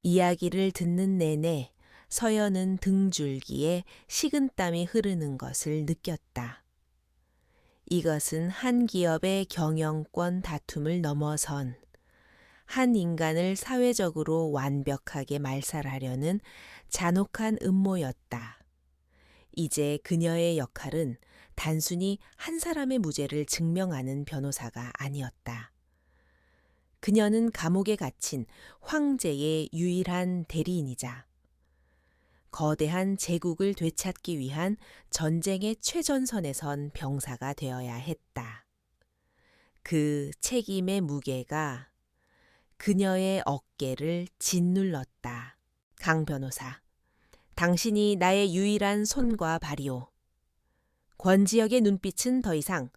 이야기를 듣는 내내 서연은 등줄기에 식은땀이 흐르는 것을 느꼈다. 이것은 한 기업의 경영권 다툼을 넘어선 한 인간을 사회적으로 완벽하게 말살하려는 잔혹한 음모였다. 이제 그녀의 역할은 단순히 한 사람의 무죄를 증명하는 변호사가 아니었다. 그녀는 감옥에 갇힌 황제의 유일한 대리인이자 거대한 제국을 되찾기 위한 전쟁의 최전선에 선 병사가 되어야 했다. 그 책임의 무게가 그녀의 어깨를 짓눌렀다. 강 변호사, 당신이 나의 유일한 손과 발이오. 권지혁의 눈빛은 더 이상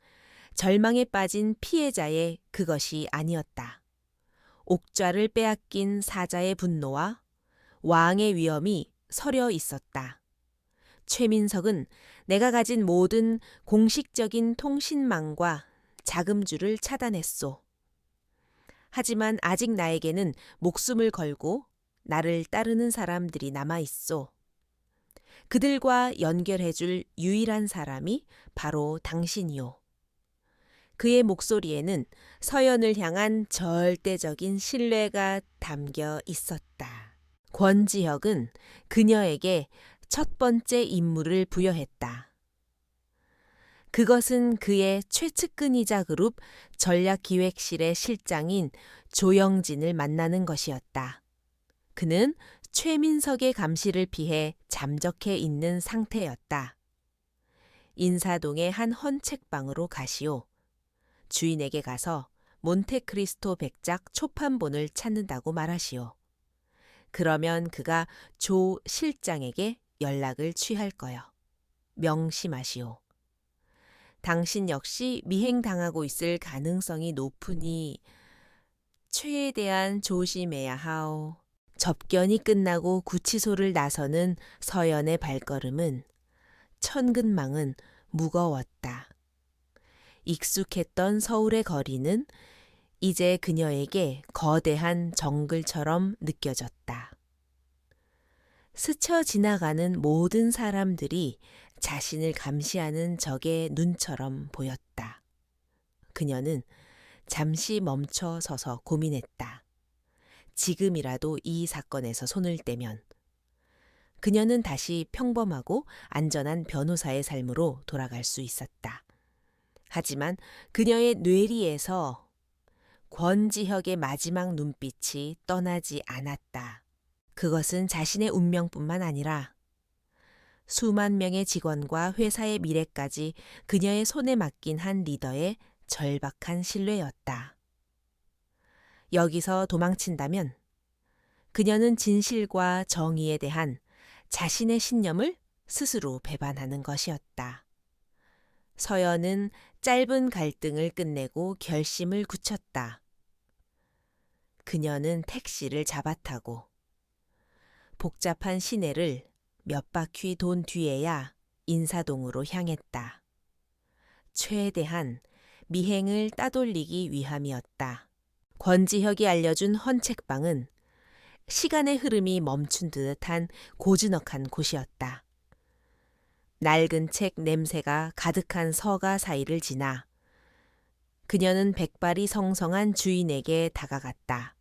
절망에 빠진 피해자의 그것이 아니었다. 옥좌를 빼앗긴 사자의 분노와 왕의 위엄이 서려 있었다. 최민석은 내가 가진 모든 공식적인 통신망과 자금줄을 차단했소. 하지만 아직 나에게는 목숨을 걸고 나를 따르는 사람들이 남아있소. 그들과 연결해줄 유일한 사람이 바로 당신이오. 그의 목소리에는 서연을 향한 절대적인 신뢰가 담겨 있었다. 권지혁은 그녀에게 첫 번째 임무를 부여했다. 그것은 그의 최측근이자 그룹 전략기획실의 실장인 조영진을 만나는 것이었다. 그는 최민석의 감시를 피해 잠적해 있는 상태였다. 인사동의 한 헌책방으로 가시오. 주인에게 가서 몬테크리스토 백작 초판본을 찾는다고 말하시오. 그러면 그가 조 실장에게 연락을 취할 거요. 명심하시오. 당신 역시 미행당하고 있을 가능성이 높으니 최대한 조심해야 하오. 접견이 끝나고 구치소를 나서는 서연의 발걸음은 천근망은 무거웠다. 익숙했던 서울의 거리는 이제 그녀에게 거대한 정글처럼 느껴졌다. 스쳐 지나가는 모든 사람들이 자신을 감시하는 적의 눈처럼 보였다. 그녀는 잠시 멈춰 서서 고민했다. 지금이라도 이 사건에서 손을 떼면 그녀는 다시 평범하고 안전한 변호사의 삶으로 돌아갈 수 있었다. 하지만 그녀의 뇌리에서 권지혁의 마지막 눈빛이 떠나지 않았다. 그것은 자신의 운명뿐만 아니라 수만 명의 직원과 회사의 미래까지 그녀의 손에 맡긴 한 리더의 절박한 신뢰였다. 여기서 도망친다면 그녀는 진실과 정의에 대한 자신의 신념을 스스로 배반하는 것이었다. 서연은 짧은 갈등을 끝내고 결심을 굳혔다. 그녀는 택시를 잡아타고 복잡한 시내를 몇 바퀴 돈 뒤에야 인사동으로 향했다. 최대한 미행을 따돌리기 위함이었다. 권지혁이 알려준 헌책방은 시간의 흐름이 멈춘 듯한 고즈넉한 곳이었다. 낡은 책 냄새가 가득한 서가 사이를 지나 그녀는 백발이 성성한 주인에게 다가갔다.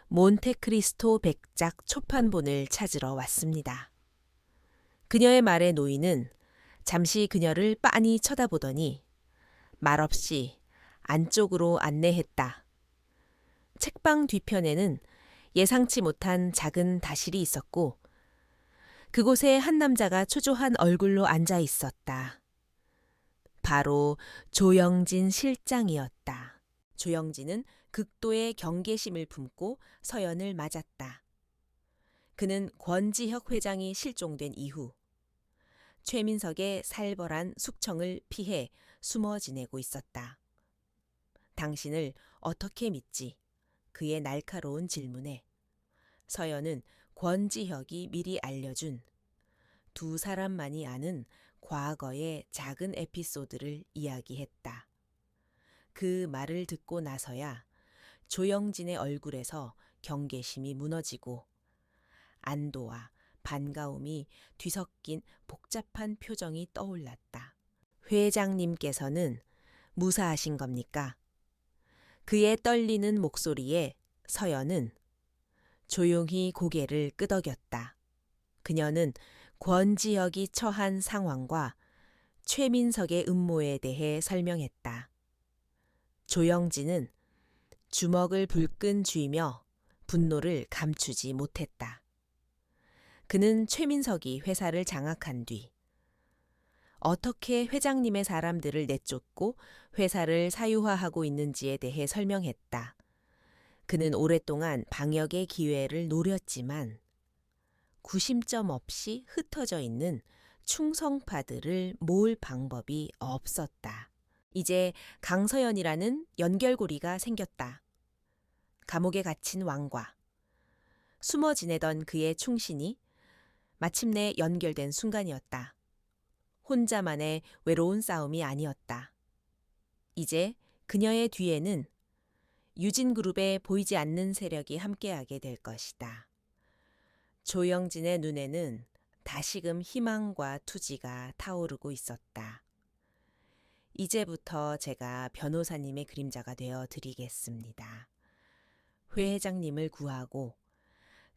몬테크리스토 백작 초판본을 찾으러 왔습니다. 그녀의 말에 노인은 잠시 그녀를 빤히 쳐다보더니 말없이 안쪽으로 안내했다. 책방 뒤편에는 예상치 못한 작은 다실이 있었고 그곳에 한 남자가 초조한 얼굴로 앉아 있었다. 바로 조영진 실장이었다. 조영진은 극도의 경계심을 품고 서연을 맞았다. 그는 권지혁 회장이 실종된 이후 최민석의 살벌한 숙청을 피해 숨어 지내고 있었다. 당신을 어떻게 믿지? 그의 날카로운 질문에 서연은 권지혁이 미리 알려준 두 사람만이 아는 과거의 작은 에피소드를 이야기했다. 그 말을 듣고 나서야 조영진의 얼굴에서 경계심이 무너지고 안도와 반가움이 뒤섞인 복잡한 표정이 떠올랐다. 회장님께서는 무사하신 겁니까? 그의 떨리는 목소리에 서연은 조용히 고개를 끄덕였다. 그녀는 권지혁이 처한 상황과 최민석의 음모에 대해 설명했다. 조영진은 주먹을 불끈 쥐며 분노를 감추지 못했다. 그는 최민석이 회사를 장악한 뒤 어떻게 회장님의 사람들을 내쫓고 회사를 사유화하고 있는지에 대해 설명했다. 그는 오랫동안 방역의 기회를 노렸지만 구심점 없이 흩어져 있는 충성파들을 모을 방법이 없었다. 이제 강서연이라는 연결고리가 생겼다. 감옥에 갇힌 왕과 숨어 지내던 그의 충신이 마침내 연결된 순간이었다. 혼자만의 외로운 싸움이 아니었다. 이제 그녀의 뒤에는 유진그룹의 보이지 않는 세력이 함께하게 될 것이다. 조영진의 눈에는 다시금 희망과 투지가 타오르고 있었다. 이제부터 제가 변호사님의 그림자가 되어 드리겠습니다. 회 회장님을 구하고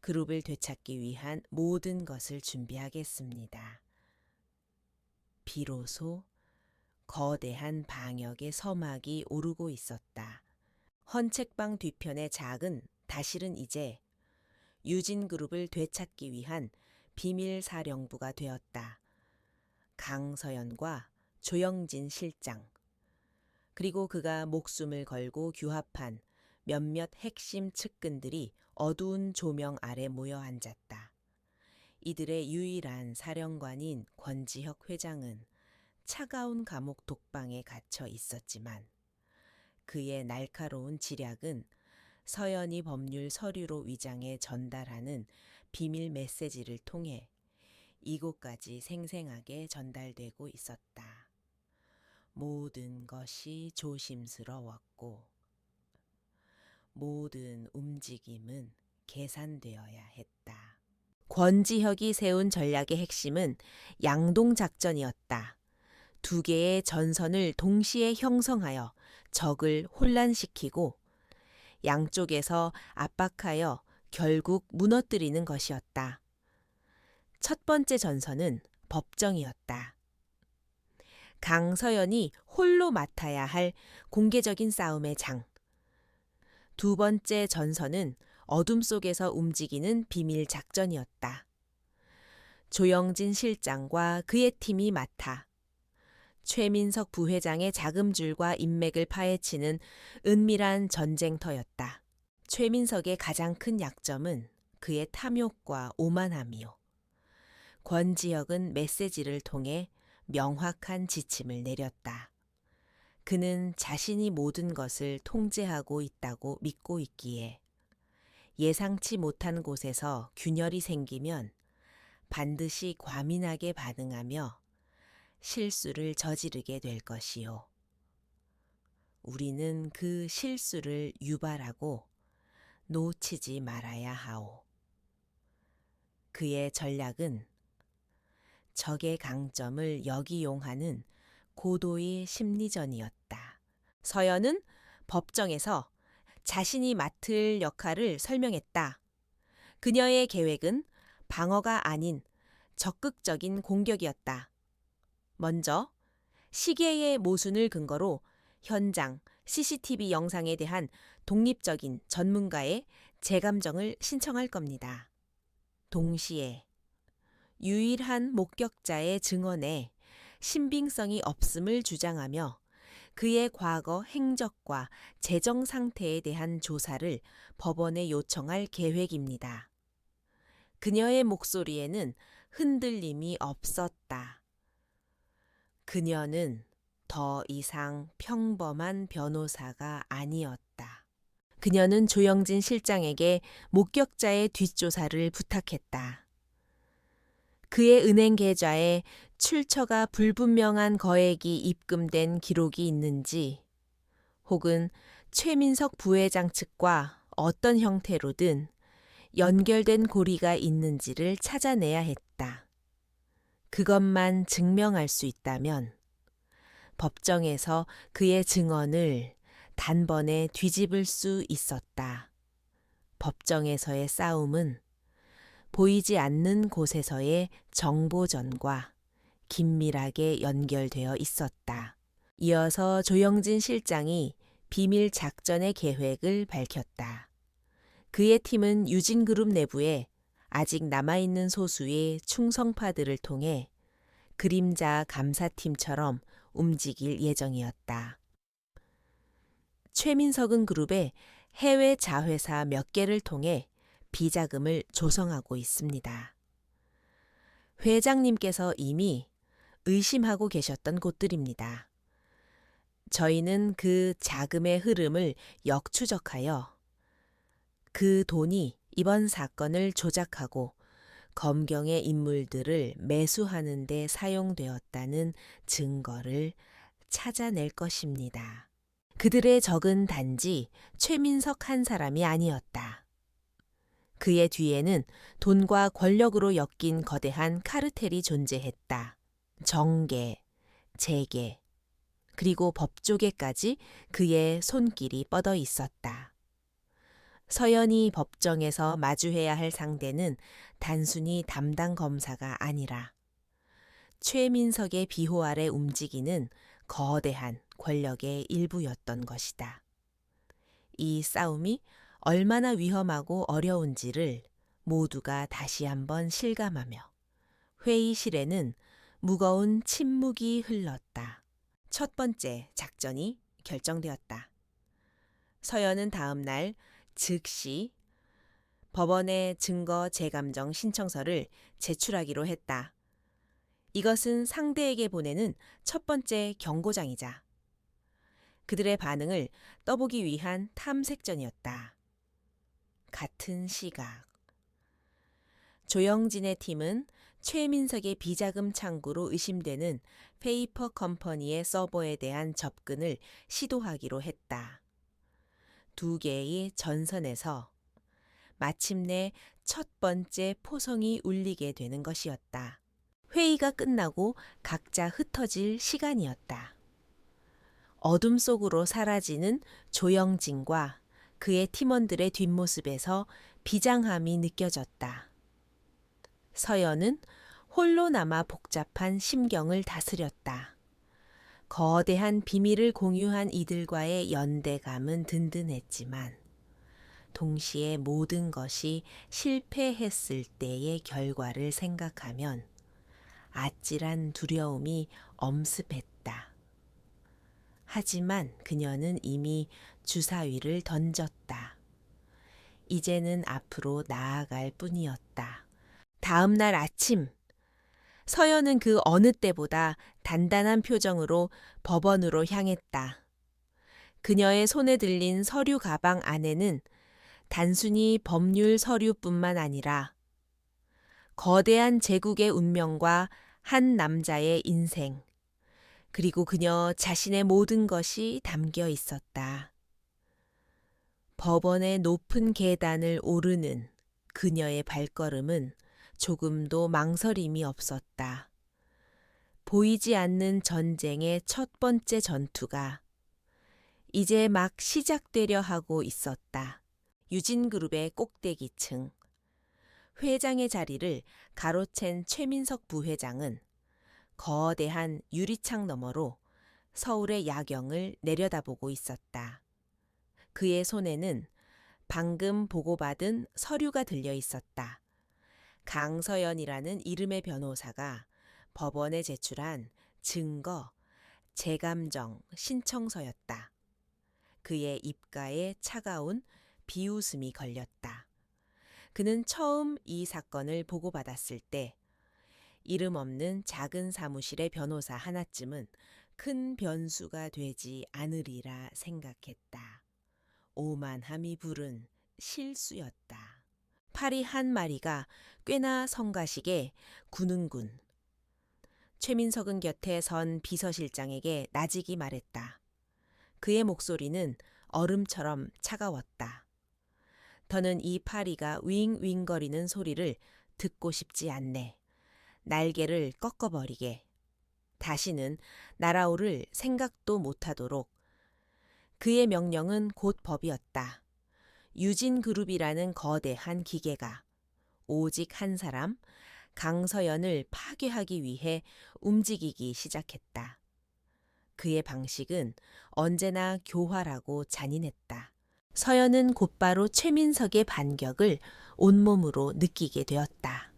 그룹을 되찾기 위한 모든 것을 준비하겠습니다. 비로소 거대한 방역의 서막이 오르고 있었다. 헌책방 뒤편의 작은 다실은 이제 유진그룹을 되찾기 위한 비밀사령부가 되었다. 강서연과 조영진 실장, 그리고 그가 목숨을 걸고 규합한 몇몇 핵심 측근들이 어두운 조명 아래 모여 앉았다. 이들의 유일한 사령관인 권지혁 회장은 차가운 감옥 독방에 갇혀 있었지만 그의 날카로운 지략은 서연이 법률 서류로 위장해 전달하는 비밀 메시지를 통해 이곳까지 생생하게 전달되고 있었다. 모든 것이 조심스러웠고 모든 움직임은 계산되어야 했다. 권지혁이 세운 전략의 핵심은 양동작전이었다. 두 개의 전선을 동시에 형성하여 적을 혼란시키고 양쪽에서 압박하여 결국 무너뜨리는 것이었다. 첫 번째 전선은 법정이었다. 강서연이 홀로 맡아야 할 공개적인 싸움의 장. 두 번째 전선은 어둠 속에서 움직이는 비밀 작전이었다. 조영진 실장과 그의 팀이 맡아 최민석 부회장의 자금줄과 인맥을 파헤치는 은밀한 전쟁터였다. 최민석의 가장 큰 약점은 그의 탐욕과 오만함이요. 권지혁은 메시지를 통해 명확한 지침을 내렸다. 그는 자신이 모든 것을 통제하고 있다고 믿고 있기에 예상치 못한 곳에서 균열이 생기면 반드시 과민하게 반응하며 실수를 저지르게 될 것이요. 우리는 그 실수를 유발하고 놓치지 말아야 하오. 그의 전략은 적의 강점을 역이용하는 고도의 심리전이었다. 서연은 법정에서 자신이 맡을 역할을 설명했다. 그녀의 계획은 방어가 아닌 적극적인 공격이었다. 먼저 시계의 모순을 근거로 현장 CCTV 영상에 대한 독립적인 전문가의 재감정을 신청할 겁니다. 동시에 유일한 목격자의 증언에 신빙성이 없음을 주장하며 그의 과거 행적과 재정 상태에 대한 조사를 법원에 요청할 계획입니다. 그녀의 목소리에는 흔들림이 없었다. 그녀는 더 이상 평범한 변호사가 아니었다. 그녀는 조영진 실장에게 목격자의 뒷조사를 부탁했다. 그의 은행 계좌에 출처가 불분명한 거액이 입금된 기록이 있는지, 혹은 최민석 부회장 측과 어떤 형태로든 연결된 고리가 있는지를 찾아내야 했다. 그것만 증명할 수 있다면 법정에서 그의 증언을 단번에 뒤집을 수 있었다. 법정에서의 싸움은 보이지 않는 곳에서의 정보전과 긴밀하게 연결되어 있었다. 이어서 조영진 실장이 비밀 작전의 계획을 밝혔다. 그의 팀은 유진그룹 내부에 아직 남아있는 소수의 충성파들을 통해 그림자 감사팀처럼 움직일 예정이었다. 최민석은 그룹의 해외 자회사 몇 개를 통해 비자금을 조성하고 있습니다. 회장님께서 이미 의심하고 계셨던 곳들입니다. 저희는 그 자금의 흐름을 역추적하여 그 돈이 이번 사건을 조작하고 검경의 인물들을 매수하는 데 사용되었다는 증거를 찾아낼 것입니다. 그들의 적은 단지 최민석 한 사람이 아니었다. 그의 뒤에는 돈과 권력으로 엮인 거대한 카르텔이 존재했다. 정계, 재계, 그리고 법조계까지 그의 손길이 뻗어 있었다. 서연이 법정에서 마주해야 할 상대는 단순히 담당 검사가 아니라 최민석의 비호 아래 움직이는 거대한 권력의 일부였던 것이다. 이 싸움이 얼마나 위험하고 어려운지를 모두가 다시 한번 실감하며 회의실에는 무거운 침묵이 흘렀다. 첫 번째 작전이 결정되었다. 서연은 다음 날 즉시 법원에 증거 재감정 신청서를 제출하기로 했다. 이것은 상대에게 보내는 첫 번째 경고장이자 그들의 반응을 떠보기 위한 탐색전이었다. 같은 시각 조영진의 팀은 최민석의 비자금 창구로 의심되는 페이퍼 컴퍼니의 서버에 대한 접근을 시도하기로 했다. 두 개의 전선에서 마침내 첫 번째 포성이 울리게 되는 것이었다. 회의가 끝나고 각자 흩어질 시간이었다. 어둠 속으로 사라지는 조영진과 그의 팀원들의 뒷모습에서 비장함이 느껴졌다. 서연은 홀로 남아 복잡한 심경을 다스렸다. 거대한 비밀을 공유한 이들과의 연대감은 든든했지만 동시에 모든 것이 실패했을 때의 결과를 생각하면 아찔한 두려움이 엄습했다. 하지만 그녀는 이미 주사위를 던졌다. 이제는 앞으로 나아갈 뿐이었다. 다음 날 아침, 서연은 그 어느 때보다 단단한 표정으로 법원으로 향했다. 그녀의 손에 들린 서류 가방 안에는 단순히 법률 서류뿐만 아니라 거대한 제국의 운명과 한 남자의 인생, 그리고 그녀 자신의 모든 것이 담겨 있었다. 법원의 높은 계단을 오르는 그녀의 발걸음은 조금도 망설임이 없었다. 보이지 않는 전쟁의 첫 번째 전투가 이제 막 시작되려 하고 있었다. 유진그룹의 꼭대기층. 회장의 자리를 가로챈 최민석 부회장은 거대한 유리창 너머로 서울의 야경을 내려다보고 있었다. 그의 손에는 방금 보고받은 서류가 들려 있었다. 강서연이라는 이름의 변호사가 법원에 제출한 증거, 재감정 신청서였다. 그의 입가에 차가운 비웃음이 걸렸다. 그는 처음 이 사건을 보고받았을 때 이름 없는 작은 사무실의 변호사 하나쯤은 큰 변수가 되지 않으리라 생각했다. 오만함이 부른 실수였다. 파리 한 마리가 꽤나 성가시게 구는군. 최민석은 곁에 선 비서실장에게 나직이 말했다. 그의 목소리는 얼음처럼 차가웠다. 더는 이 파리가 윙윙거리는 소리를 듣고 싶지 않네. 날개를 꺾어버리게. 다시는 날아오를 생각도 못하도록. 그의 명령은 곧 법이었다. 유진그룹이라는 거대한 기계가 오직 한 사람, 강서연을 파괴하기 위해 움직이기 시작했다. 그의 방식은 언제나 교활하고 잔인했다. 서연은 곧바로 최민석의 반격을 온몸으로 느끼게 되었다.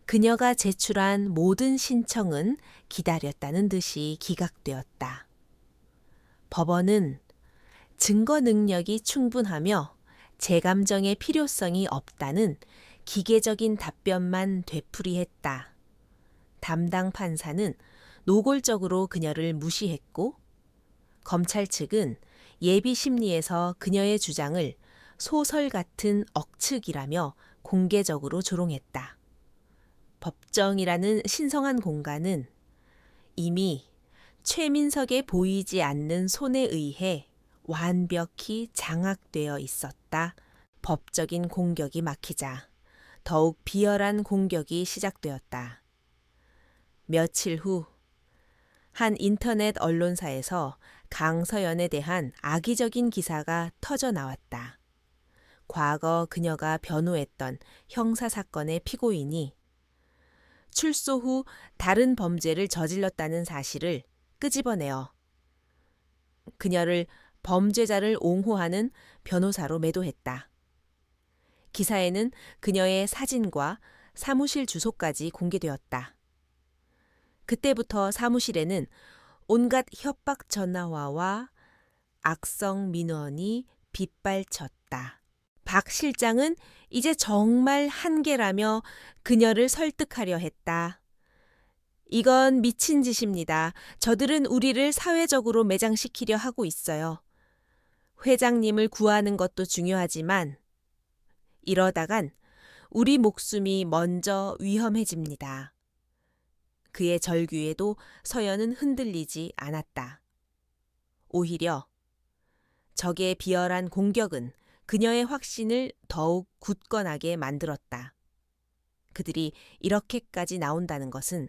그녀가 제출한 모든 신청은 기다렸다는 듯이 기각되었다. 법원은 증거 능력이 충분하며 재감정의 필요성이 없다는 기계적인 답변만 되풀이했다. 담당 판사는 노골적으로 그녀를 무시했고 검찰 측은 예비 심리에서 그녀의 주장을 소설 같은 억측이라며 공개적으로 조롱했다. 법정이라는 신성한 공간은 이미 최민석의 보이지 않는 손에 의해 완벽히 장악되어 있었다. 법적인 공격이 막히자 더욱 비열한 공격이 시작되었다. 며칠 후 한 인터넷 언론사에서 강서연에 대한 악의적인 기사가 터져 나왔다. 과거 그녀가 변호했던 형사사건의 피고인이 출소 후 다른 범죄를 저질렀다는 사실을 끄집어내어 그녀를 범죄자를 옹호하는 변호사로 매도했다. 기사에는 그녀의 사진과 사무실 주소까지 공개되었다. 그때부터 사무실에는 온갖 협박 전화와와 악성 민원이 빗발쳤다. 박 실장은 이제 정말 한계라며 그녀를 설득하려 했다. 이건 미친 짓입니다. 저들은 우리를 사회적으로 매장시키려 하고 있어요. 회장님을 구하는 것도 중요하지만 이러다간 우리 목숨이 먼저 위험해집니다. 그의 절규에도 서연은 흔들리지 않았다. 오히려 적의 비열한 공격은 그녀의 확신을 더욱 굳건하게 만들었다. 그들이 이렇게까지 나온다는 것은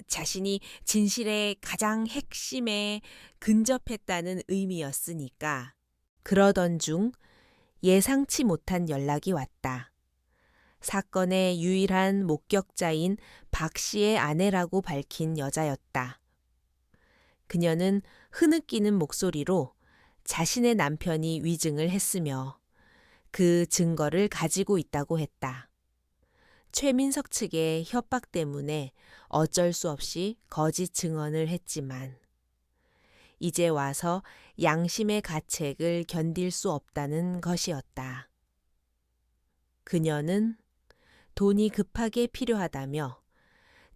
자신이 진실의 가장 핵심에 근접했다는 의미였으니까. 그러던 중 예상치 못한 연락이 왔다. 사건의 유일한 목격자인 박 씨의 아내라고 밝힌 여자였다. 그녀는 흐느끼는 목소리로 자신의 남편이 위증을 했으며 그 증거를 가지고 있다고 했다. 최민석 측의 협박 때문에 어쩔 수 없이 거짓 증언을 했지만 이제 와서 양심의 가책을 견딜 수 없다는 것이었다. 그녀는 돈이 급하게 필요하다며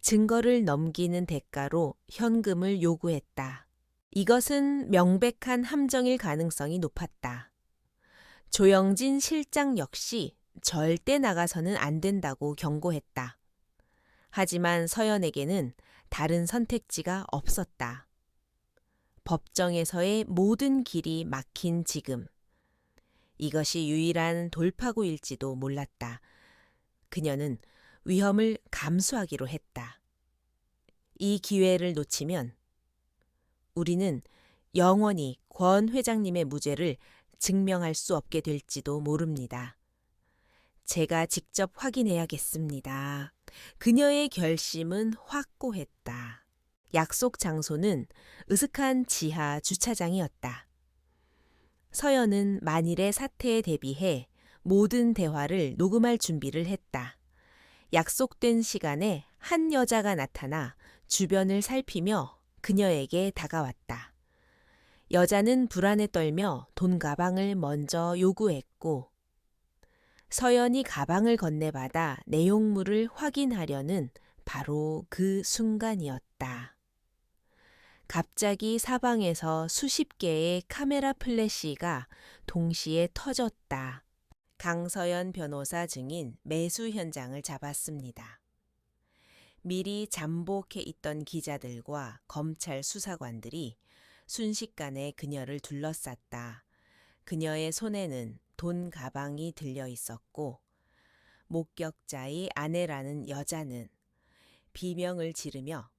증거를 넘기는 대가로 현금을 요구했다. 이것은 명백한 함정일 가능성이 높았다. 조영진 실장 역시 절대 나가서는 안 된다고 경고했다. 하지만 서연에게는 다른 선택지가 없었다. 법정에서의 모든 길이 막힌 지금. 이것이 유일한 돌파구일지도 몰랐다. 그녀는 위험을 감수하기로 했다. 이 기회를 놓치면 우리는 영원히 권 회장님의 무죄를 증명할 수 없게 될지도 모릅니다. 제가 직접 확인해야겠습니다. 그녀의 결심은 확고했다. 약속 장소는 으슥한 지하 주차장이었다. 서연은 만일의 사태에 대비해 모든 대화를 녹음할 준비를 했다. 약속된 시간에 한 여자가 나타나 주변을 살피며 그녀에게 다가왔다. 여자는 불안에 떨며 돈 가방을 먼저 요구했고 서연이 가방을 건네받아 내용물을 확인하려는 바로 그 순간이었다. 갑자기 사방에서 수십 개의 카메라 플래시가 동시에 터졌다. 강서연 변호사 증인 매수 현장을 잡았습니다. 미리 잠복해 있던 기자들과 검찰 수사관들이 순식간에 그녀를 둘러쌌다. 그녀의 손에는 돈 가방이 들려 있었고 목격자의 아내라는 여자는 비명을 지르며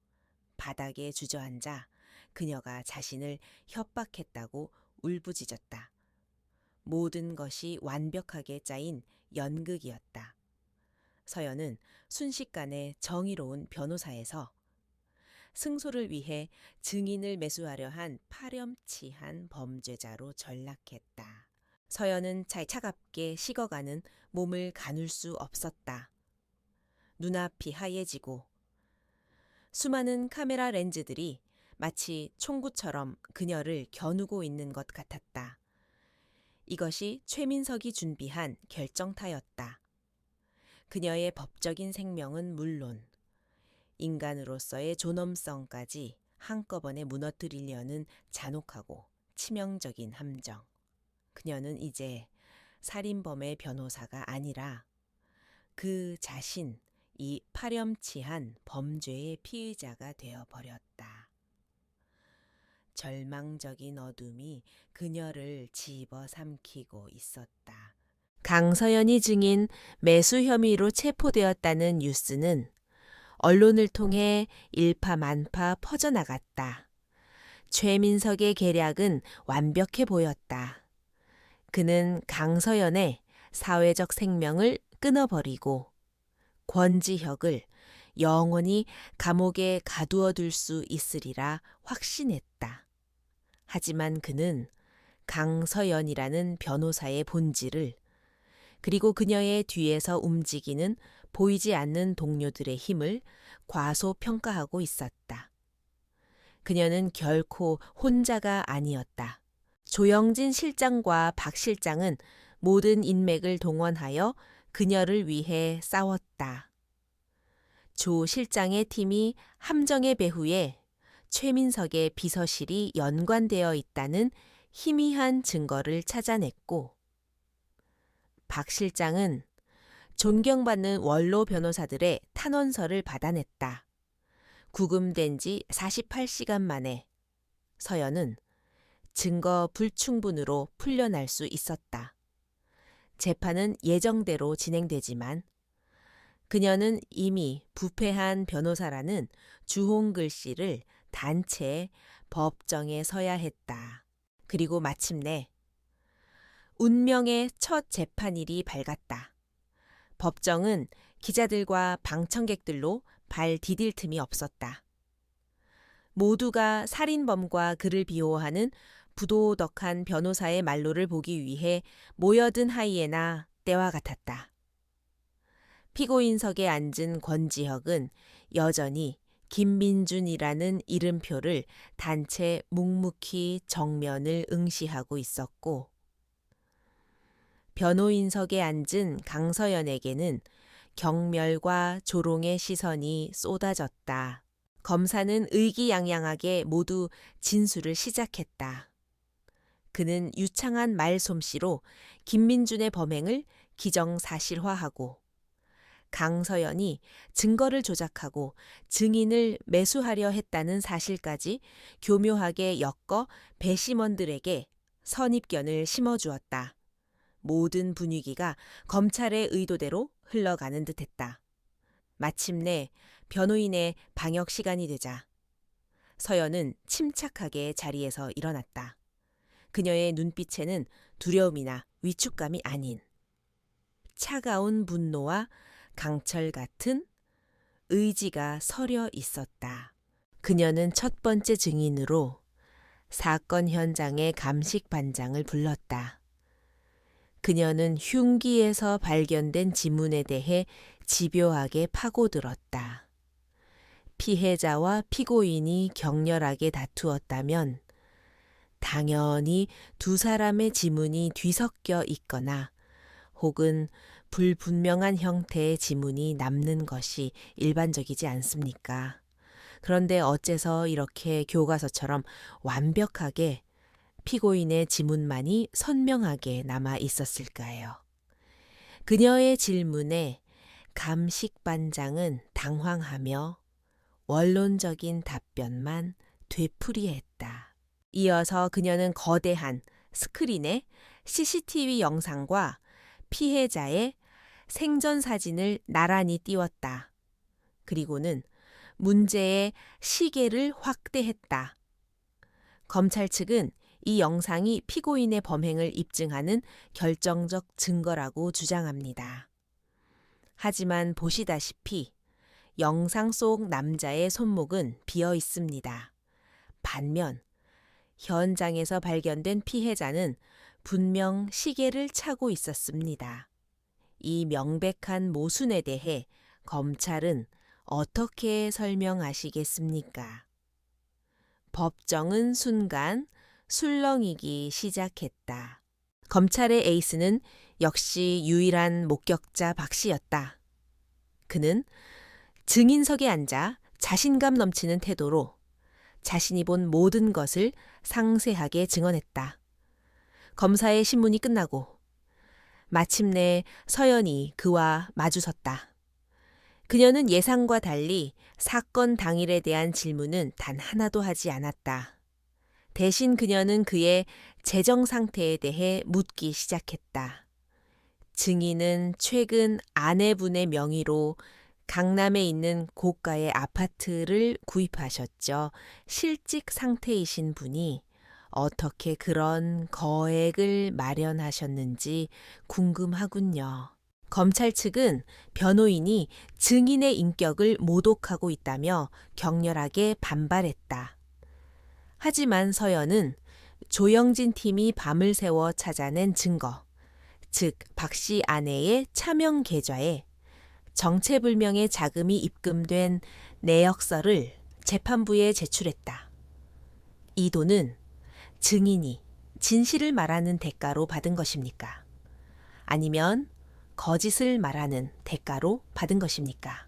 바닥에 주저앉아 그녀가 자신을 협박했다고 울부짖었다. 모든 것이 완벽하게 짜인 연극이었다. 서연은 순식간에 정의로운 변호사에서 승소를 위해 증인을 매수하려 한 파렴치한 범죄자로 전락했다. 서연은 차갑게 식어가는 몸을 가눌 수 없었다. 눈앞이 하얘지고 수많은 카메라 렌즈들이 마치 총구처럼 그녀를 겨누고 있는 것 같았다. 이것이 최민석이 준비한 결정타였다. 그녀의 법적인 생명은 물론 인간으로서의 존엄성까지 한꺼번에 무너뜨리려는 잔혹하고 치명적인 함정. 그녀는 이제 살인범의 변호사가 아니라 그 자신, 이 파렴치한 범죄의 피의자가 되어버렸다. 절망적인 어둠이 그녀를 집어삼키고 있었다. 강서연이 증인 매수 혐의로 체포되었다는 뉴스는 언론을 통해 일파만파 퍼져나갔다. 최민석의 계략은 완벽해 보였다. 그는 강서연의 사회적 생명을 끊어버리고 권지혁을 영원히 감옥에 가두어둘 수 있으리라 확신했다. 하지만 그는 강서연이라는 변호사의 본질을 그리고 그녀의 뒤에서 움직이는 보이지 않는 동료들의 힘을 과소평가하고 있었다. 그녀는 결코 혼자가 아니었다. 조영진 실장과 박 실장은 모든 인맥을 동원하여 그녀를 위해 싸웠다. 조 실장의 팀이 함정의 배후에 최민석의 비서실이 연관되어 있다는 희미한 증거를 찾아냈고 박 실장은 존경받는 원로 변호사들의 탄원서를 받아냈다. 구금된 지 48시간 만에 서연은 증거 불충분으로 풀려날 수 있었다. 재판은 예정대로 진행되지만 그녀는 이미 부패한 변호사라는 주홍 글씨를 단체 법정에 서야 했다. 그리고 마침내 운명의 첫 재판일이 밝았다. 법정은 기자들과 방청객들로 발 디딜 틈이 없었다. 모두가 살인범과 그를 비호하는 부도덕한 변호사의 말로를 보기 위해 모여든 하이에나 때와 같았다. 피고인석에 앉은 권지혁은 여전히 김민준이라는 이름표를 단체 묵묵히 정면을 응시하고 있었고, 변호인석에 앉은 강서연에게는 경멸과 조롱의 시선이 쏟아졌다. 검사는 의기양양하게 모두 진술을 시작했다. 그는 유창한 말솜씨로 김민준의 범행을 기정사실화하고 강서연이 증거를 조작하고 증인을 매수하려 했다는 사실까지 교묘하게 엮어 배심원들에게 선입견을 심어주었다. 모든 분위기가 검찰의 의도대로 흘러가는 듯했다. 마침내 변호인의 방역 시간이 되자 서연은 침착하게 자리에서 일어났다. 그녀의 눈빛에는 두려움이나 위축감이 아닌 차가운 분노와 강철 같은 의지가 서려 있었다. 그녀는 첫 번째 증인으로 사건 현장의 감식 반장을 불렀다. 그녀는 흉기에서 발견된 지문에 대해 집요하게 파고들었다. 피해자와 피고인이 격렬하게 다투었다면 당연히 두 사람의 지문이 뒤섞여 있거나 혹은 불분명한 형태의 지문이 남는 것이 일반적이지 않습니까? 그런데 어째서 이렇게 교과서처럼 완벽하게 피고인의 지문만이 선명하게 남아 있었을까요? 그녀의 질문에 감식반장은 당황하며 원론적인 답변만 되풀이했다. 이어서 그녀는 거대한 스크린에 CCTV 영상과 피해자의 생전 사진을 나란히 띄웠다. 그리고는 문제의 시계를 확대했다. 검찰 측은 이 영상이 피고인의 범행을 입증하는 결정적 증거라고 주장합니다. 하지만 보시다시피 영상 속 남자의 손목은 비어 있습니다. 반면 현장에서 발견된 피해자는 분명 시계를 차고 있었습니다. 이 명백한 모순에 대해 검찰은 어떻게 설명하시겠습니까? 법정은 순간 술렁이기 시작했다. 검찰의 에이스는 역시 유일한 목격자 박 씨였다. 그는 증인석에 앉아 자신감 넘치는 태도로 자신이 본 모든 것을 상세하게 증언했다. 검사의 신문이 끝나고 마침내 서연이 그와 마주섰다. 그녀는 예상과 달리 사건 당일에 대한 질문은 단 하나도 하지 않았다. 대신 그녀는 그의 재정 상태에 대해 묻기 시작했다. 증인은 최근 아내분의 명의로 강남에 있는 고가의 아파트를 구입하셨죠. 실직 상태이신 분이 어떻게 그런 거액을 마련하셨는지 궁금하군요. 검찰 측은 변호인이 증인의 인격을 모독하고 있다며 격렬하게 반발했다. 하지만 서연은 조영진 팀이 밤을 새워 찾아낸 증거, 즉 박 씨 아내의 차명 계좌에 정체불명의 자금이 입금된 내역서를 재판부에 제출했다. 이 돈은 증인이 진실을 말하는 대가로 받은 것입니까? 아니면 거짓을 말하는 대가로 받은 것입니까?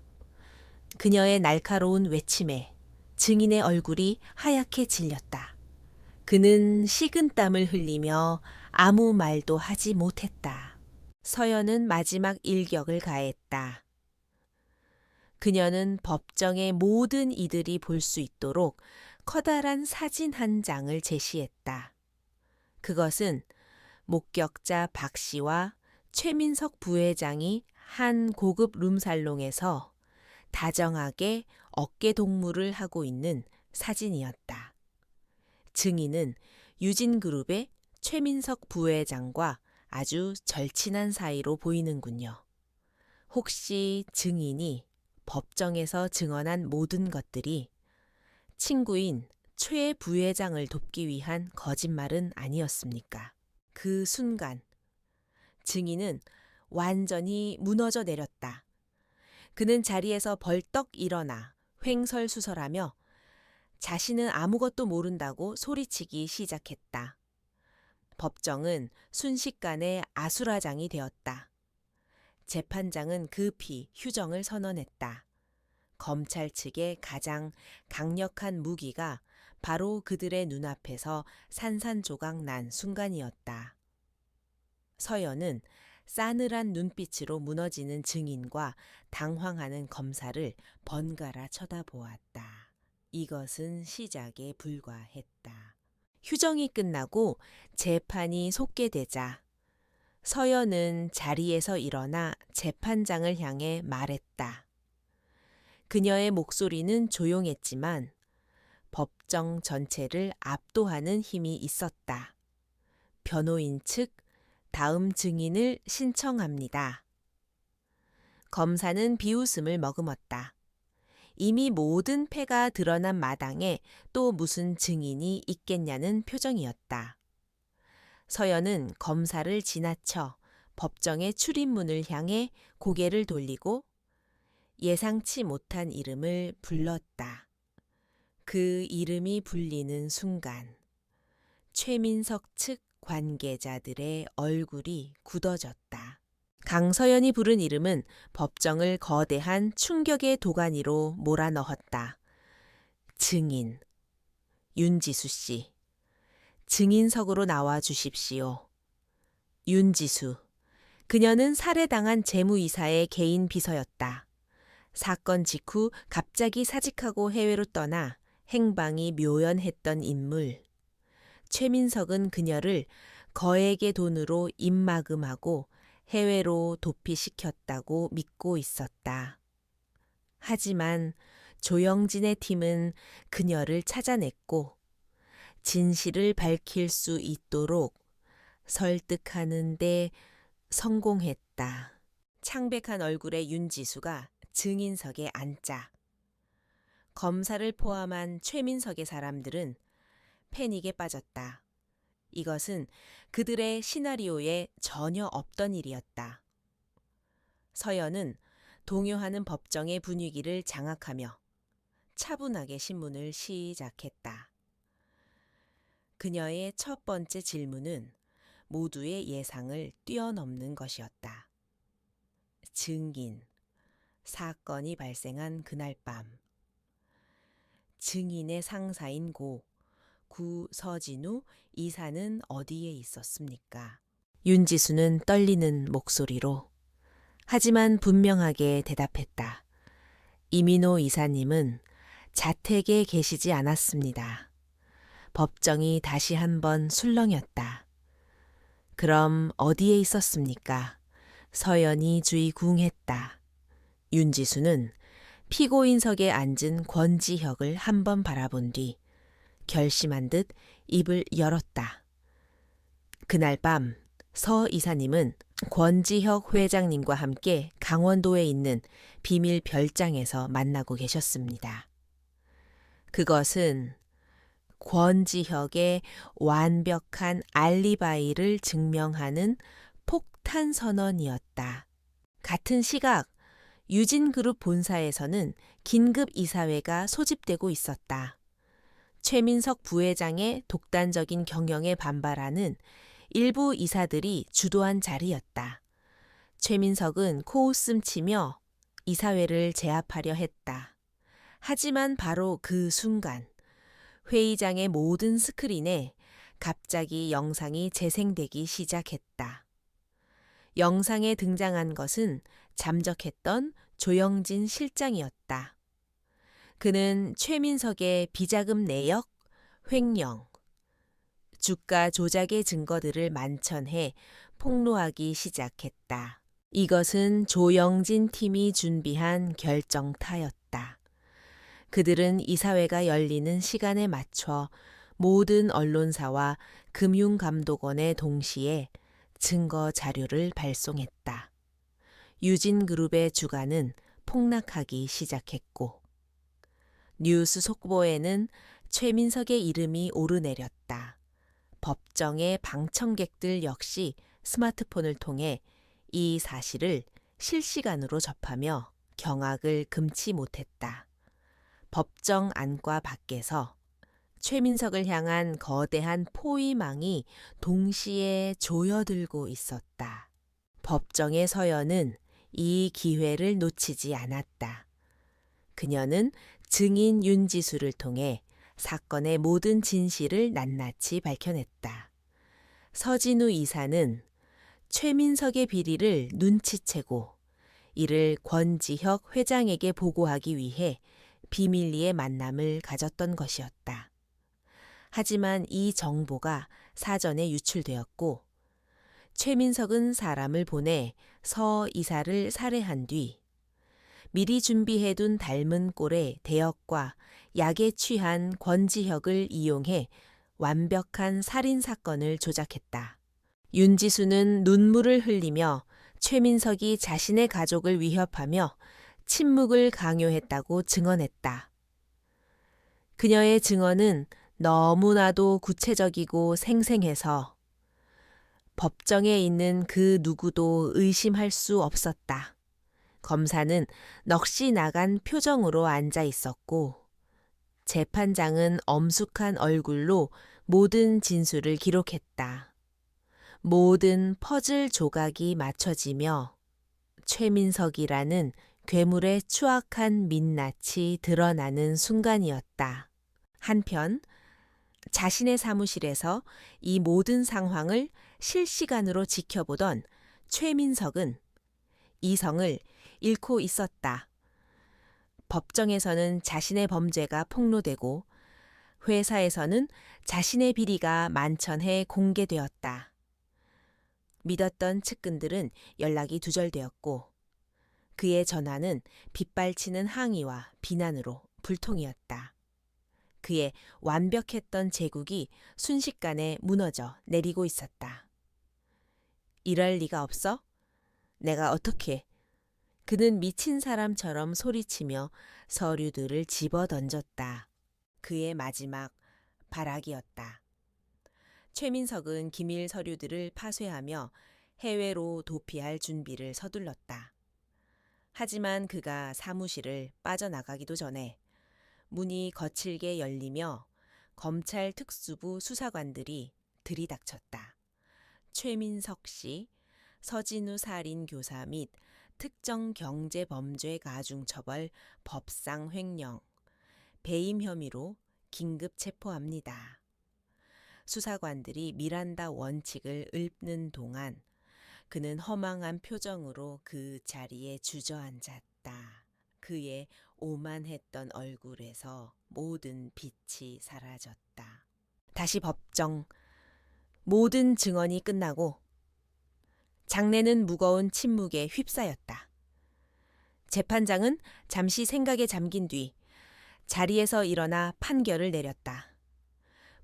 그녀의 날카로운 외침에 증인의 얼굴이 하얗게 질렸다. 그는 식은땀을 흘리며 아무 말도 하지 못했다. 서연은 마지막 일격을 가했다. 그녀는 법정의 모든 이들이 볼 수 있도록 커다란 사진 한 장을 제시했다. 그것은 목격자 박 씨와 최민석 부회장이 한 고급 룸살롱에서 다정하게 어깨 동무를 하고 있는 사진이었다. 증인은 유진그룹의 최민석 부회장과 아주 절친한 사이로 보이는군요. 혹시 증인이 법정에서 증언한 모든 것들이 친구인 최 부회장을 돕기 위한 거짓말은 아니었습니까? 그 순간 증인은 완전히 무너져 내렸다. 그는 자리에서 벌떡 일어나 횡설수설하며 자신은 아무것도 모른다고 소리치기 시작했다. 법정은 순식간에 아수라장이 되었다. 재판장은 급히 휴정을 선언했다. 검찰 측의 가장 강력한 무기가 바로 그들의 눈앞에서 산산조각 난 순간이었다. 서연은 싸늘한 눈빛으로 무너지는 증인과 당황하는 검사를 번갈아 쳐다보았다. 이것은 시작에 불과했다. 휴정이 끝나고 재판이 속개되자 서연은 자리에서 일어나 재판장을 향해 말했다. 그녀의 목소리는 조용했지만 법정 전체를 압도하는 힘이 있었다. 변호인 측 다음 증인을 신청합니다. 검사는 비웃음을 머금었다. 이미 모든 패가 드러난 마당에 또 무슨 증인이 있겠냐는 표정이었다. 서연은 검사를 지나쳐 법정의 출입문을 향해 고개를 돌리고 예상치 못한 이름을 불렀다. 그 이름이 불리는 순간 최민석 측 관계자들의 얼굴이 굳어졌다. 강서연이 부른 이름은 법정을 거대한 충격의 도가니로 몰아넣었다. 증인, 윤지수 씨. 증인석으로 나와 주십시오. 윤지수. 그녀는 살해당한 재무이사의 개인 비서였다. 사건 직후 갑자기 사직하고 해외로 떠나 행방이 묘연했던 인물. 최민석은 그녀를 거액의 돈으로 입막음하고 해외로 도피시켰다고 믿고 있었다. 하지만 조영진의 팀은 그녀를 찾아냈고 진실을 밝힐 수 있도록 설득하는 데 성공했다. 창백한 얼굴의 윤지수가 증인석에 앉자 검사를 포함한 최민석의 사람들은 패닉에 빠졌다. 이것은 그들의 시나리오에 전혀 없던 일이었다. 서연은 동요하는 법정의 분위기를 장악하며 차분하게 신문을 시작했다. 그녀의 첫 번째 질문은 모두의 예상을 뛰어넘는 것이었다. 증인, 사건이 발생한 그날 밤. 증인의 상사인 구 서진우 이사는 어디에 있었습니까? 윤지수는 떨리는 목소리로 하지만 분명하게 대답했다. 이민호 이사님은 자택에 계시지 않았습니다. 법정이 다시 한번 술렁였다. 그럼 어디에 있었습니까? 서연이 주의궁했다. 윤지수는 피고인석에 앉은 권지혁을 한번 바라본 뒤 결심한 듯 입을 열었다. 그날 밤 서 이사님은 권지혁 회장님과 함께 강원도에 있는 비밀 별장에서 만나고 계셨습니다. 그것은 권지혁의 완벽한 알리바이를 증명하는 폭탄 선언이었다. 같은 시각 유진그룹 본사에서는 긴급 이사회가 소집되고 있었다. 최민석 부회장의 독단적인 경영에 반발하는 일부 이사들이 주도한 자리였다. 최민석은 코웃음 치며 이사회를 제압하려 했다. 하지만 바로 그 순간 회의장의 모든 스크린에 갑자기 영상이 재생되기 시작했다. 영상에 등장한 것은 잠적했던 조영진 실장이었다. 그는 최민석의 비자금 내역, 횡령, 주가 조작의 증거들을 만천해 폭로하기 시작했다. 이것은 조영진 팀이 준비한 결정타였다. 그들은 이사회가 열리는 시간에 맞춰 모든 언론사와 금융감독원에 동시에 증거 자료를 발송했다. 유진그룹의 주가는 폭락하기 시작했고 뉴스 속보에는 최민석의 이름이 오르내렸다. 법정의 방청객들 역시 스마트폰을 통해 이 사실을 실시간으로 접하며 경악을 금치 못했다. 법정 안과 밖에서 최민석을 향한 거대한 포위망이 동시에 조여들고 있었다. 법정의 서연은 이 기회를 놓치지 않았다. 그녀는 증인 윤지수를 통해 사건의 모든 진실을 낱낱이 밝혀냈다. 서진우 이사는 최민석의 비리를 눈치채고 이를 권지혁 회장에게 보고하기 위해 비밀리에 만남을 가졌던 것이었다. 하지만 이 정보가 사전에 유출되었고 최민석은 사람을 보내 서 이사를 살해한 뒤 미리 준비해둔 닮은 꼴의 대역과 약에 취한 권지혁을 이용해 완벽한 살인 사건을 조작했다. 윤지수는 눈물을 흘리며 최민석이 자신의 가족을 위협하며 침묵을 강요했다고 증언했다. 그녀의 증언은 너무나도 구체적이고 생생해서 법정에 있는 그 누구도 의심할 수 없었다. 검사는 넋이 나간 표정으로 앉아 있었고 재판장은 엄숙한 얼굴로 모든 진술을 기록했다. 모든 퍼즐 조각이 맞춰지며 최민석이라는 괴물의 추악한 민낯이 드러나는 순간이었다. 한편 자신의 사무실에서 이 모든 상황을 실시간으로 지켜보던 최민석은 이성을 잃고 있었다. 법정에서는 자신의 범죄가 폭로되고 회사에서는 자신의 비리가 만천해 공개되었다. 믿었던 측근들은 연락이 두절되었고 그의 전화는 빗발치는 항의와 비난으로 불통이었다. 그의 완벽했던 제국이 순식간에 무너져 내리고 있었다. 이럴 리가 없어? 내가 어떻게? 그는 미친 사람처럼 소리치며 서류들을 집어던졌다. 그의 마지막 발악이었다. 최민석은 기밀 서류들을 파쇄하며 해외로 도피할 준비를 서둘렀다. 하지만 그가 사무실을 빠져나가기도 전에 문이 거칠게 열리며 검찰 특수부 수사관들이 들이닥쳤다. 최민석 씨, 서진우 살인교사 및 특정경제범죄 가중처벌 법상 횡령, 배임 혐의로 긴급 체포합니다. 수사관들이 미란다 원칙을 읊는 동안 그는 허망한 표정으로 그 자리에 주저앉았다. 그의 오만했던 얼굴에서 모든 빛이 사라졌다. 다시 법정. 모든 증언이 끝나고 장내는 무거운 침묵에 휩싸였다. 재판장은 잠시 생각에 잠긴 뒤 자리에서 일어나 판결을 내렸다.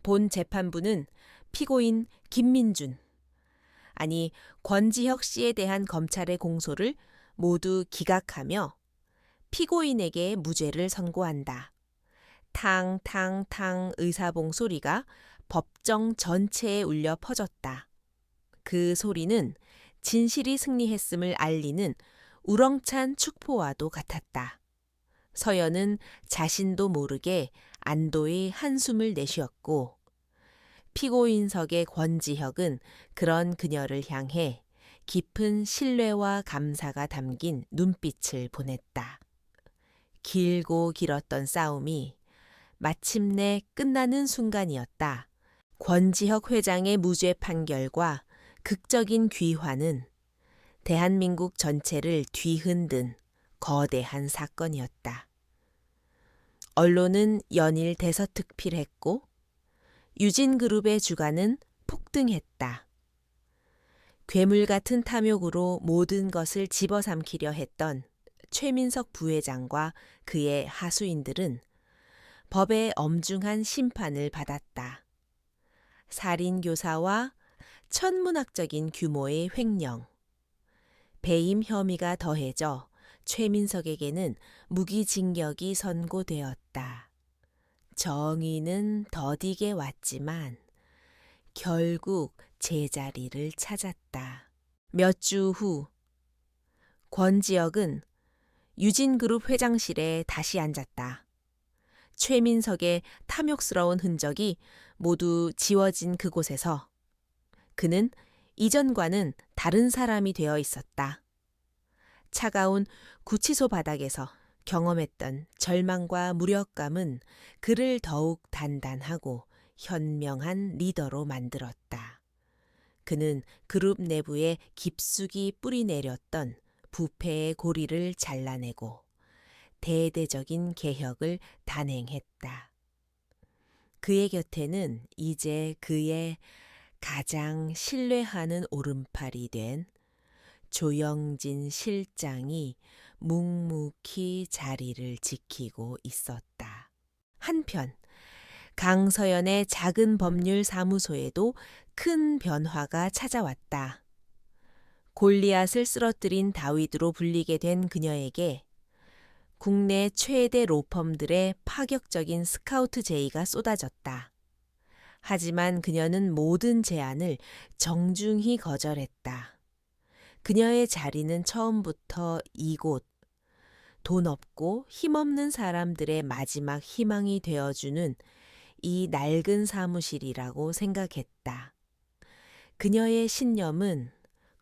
본 재판부는 피고인 김민준, 아니 권지혁 씨에 대한 검찰의 공소를 모두 기각하며 피고인에게 무죄를 선고한다. 탕탕탕 의사봉 소리가 법정 전체에 울려 퍼졌다. 그 소리는 진실이 승리했음을 알리는 우렁찬 축포와도 같았다. 서연은 자신도 모르게 안도의 한숨을 내쉬었고 피고인석의 권지혁은 그런 그녀를 향해 깊은 신뢰와 감사가 담긴 눈빛을 보냈다. 길고 길었던 싸움이 마침내 끝나는 순간이었다. 권지혁 회장의 무죄 판결과 극적인 귀환은 대한민국 전체를 뒤흔든 거대한 사건이었다. 언론은 연일 대서특필했고 유진그룹의 주가는 폭등했다. 괴물 같은 탐욕으로 모든 것을 집어삼키려 했던 최민석 부회장과 그의 하수인들은 법의 엄중한 심판을 받았다. 살인교사와 천문학적인 규모의 횡령, 배임 혐의가 더해져 최민석에게는 무기징역이 선고되었다. 정의는 더디게 왔지만 결국 제자리를 찾았다. 몇 주 후 권지혁은 유진그룹 회장실에 다시 앉았다. 최민석의 탐욕스러운 흔적이 모두 지워진 그곳에서 그는 이전과는 다른 사람이 되어 있었다. 차가운 구치소 바닥에서 경험했던 절망과 무력감은 그를 더욱 단단하고 현명한 리더로 만들었다. 그는 그룹 내부에 깊숙이 뿌리내렸던 부패의 고리를 잘라내고 대대적인 개혁을 단행했다. 그의 곁에는 이제 그의 가장 신뢰하는 오른팔이 된 조영진 실장이 묵묵히 자리를 지키고 있었다. 한편 강서연의 작은 법률 사무소에도 큰 변화가 찾아왔다. 골리앗을 쓰러뜨린 다윗으로 불리게 된 그녀에게 국내 최대 로펌들의 파격적인 스카우트 제의가 쏟아졌다. 하지만 그녀는 모든 제안을 정중히 거절했다. 그녀의 자리는 처음부터 이곳, 돈 없고 힘없는 사람들의 마지막 희망이 되어주는 이 낡은 사무실이라고 생각했다. 그녀의 신념은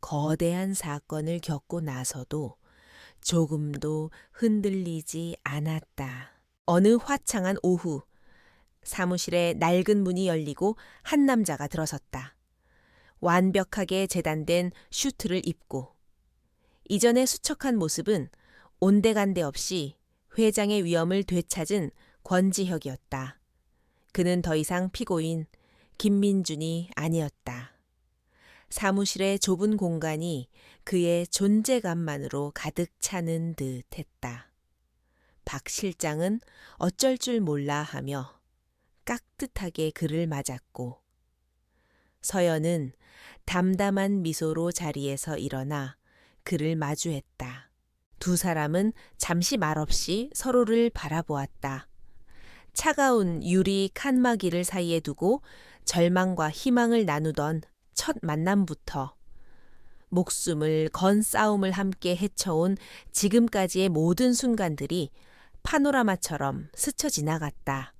거대한 사건을 겪고 나서도 조금도 흔들리지 않았다. 어느 화창한 오후, 사무실의 낡은 문이 열리고 한 남자가 들어섰다. 완벽하게 재단된 슈트를 입고 이전의 수척한 모습은 온데간데 없이 회장의 위엄을 되찾은 권지혁이었다. 그는 더 이상 피고인 김민준이 아니었다. 사무실의 좁은 공간이 그의 존재감만으로 가득 차는 듯했다. 박 실장은 어쩔 줄 몰라 하며 깍듯하게 그를 맞았고 서연은 담담한 미소로 자리에서 일어나 그를 마주했다. 두 사람은 잠시 말없이 서로를 바라보았다. 차가운 유리 칸막이를 사이에 두고 절망과 희망을 나누던 첫 만남부터 목숨을 건 싸움을 함께 헤쳐온 지금까지의 모든 순간들이 파노라마처럼 스쳐 지나갔다.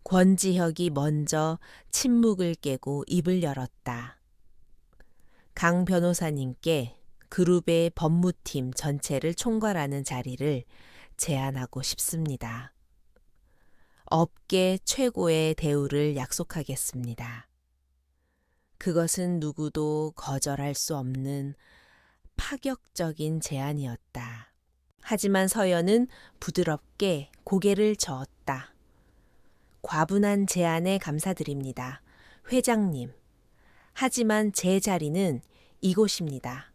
권지혁이 먼저 침묵을 깨고 입을 열었다. 강 변호사님께 그룹의 법무팀 전체를 총괄하는 자리를 제안하고 싶습니다. 업계 최고의 대우를 약속하겠습니다. 그것은 누구도 거절할 수 없는 파격적인 제안이었다. 하지만 서연은 부드럽게 고개를 저었다. 과분한 제안에 감사드립니다. 회장님. 하지만 제 자리는 이곳입니다.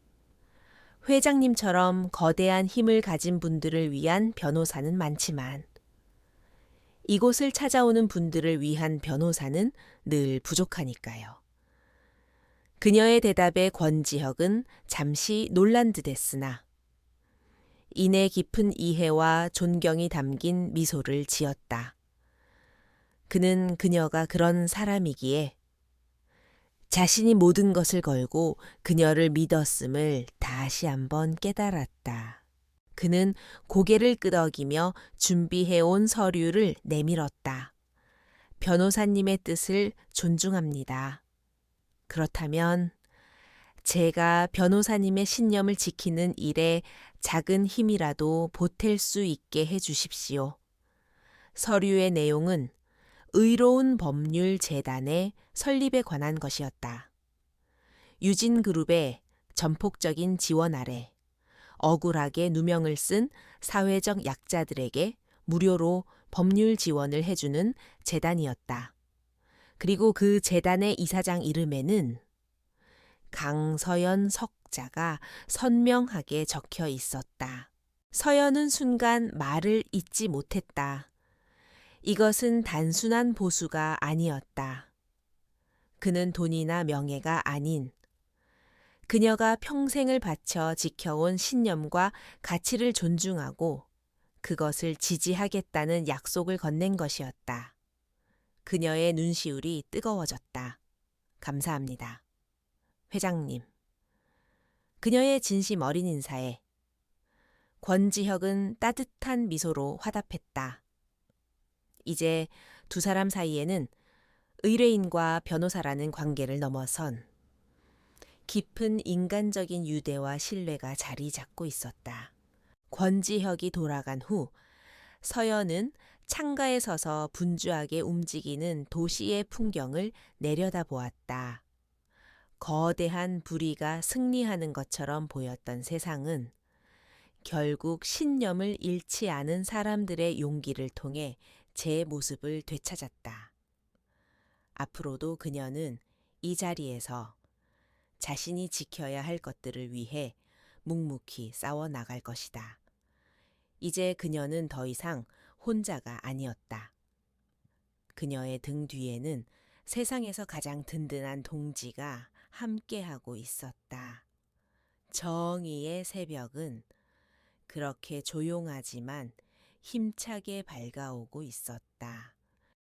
회장님처럼 거대한 힘을 가진 분들을 위한 변호사는 많지만 이곳을 찾아오는 분들을 위한 변호사는 늘 부족하니까요. 그녀의 대답에 권지혁은 잠시 놀란 듯했으나 인내 깊은 이해와 존경이 담긴 미소를 지었다. 그는 그녀가 그런 사람이기에 자신이 모든 것을 걸고 그녀를 믿었음을 다시 한번 깨달았다. 그는 고개를 끄덕이며 준비해온 서류를 내밀었다. 변호사님의 뜻을 존중합니다. 그렇다면 제가 변호사님의 신념을 지키는 일에 작은 힘이라도 보탤 수 있게 해 주십시오. 서류의 내용은 의로운 법률 재단의 설립에 관한 것이었다. 유진그룹의 전폭적인 지원 아래 억울하게 누명을 쓴 사회적 약자들에게 무료로 법률 지원을 해주는 재단이었다. 그리고 그 재단의 이사장 이름에는 강서연 석자가 선명하게 적혀 있었다. 서연은 순간 말을 잇지 못했다. 이것은 단순한 보수가 아니었다. 그는 돈이나 명예가 아닌 그녀가 평생을 바쳐 지켜온 신념과 가치를 존중하고 그것을 지지하겠다는 약속을 건넨 것이었다. 그녀의 눈시울이 뜨거워졌다. 감사합니다. 회장님. 그녀의 진심 어린 인사에 권지혁은 따뜻한 미소로 화답했다. 이제 두 사람 사이에는 의뢰인과 변호사라는 관계를 넘어선 깊은 인간적인 유대와 신뢰가 자리 잡고 있었다. 권지혁이 돌아간 후 서연은 창가에 서서 분주하게 움직이는 도시의 풍경을 내려다보았다. 거대한 불의가 승리하는 것처럼 보였던 세상은 결국 신념을 잃지 않은 사람들의 용기를 통해 제 모습을 되찾았다. 앞으로도 그녀는 이 자리에서 자신이 지켜야 할 것들을 위해 묵묵히 싸워 나갈 것이다. 이제 그녀는 더 이상 혼자가 아니었다. 그녀의 등 뒤에는 세상에서 가장 든든한 동지가 함께하고 있었다. 정의의 새벽은 그렇게 조용하지만 힘차게 밝아오고 있었다.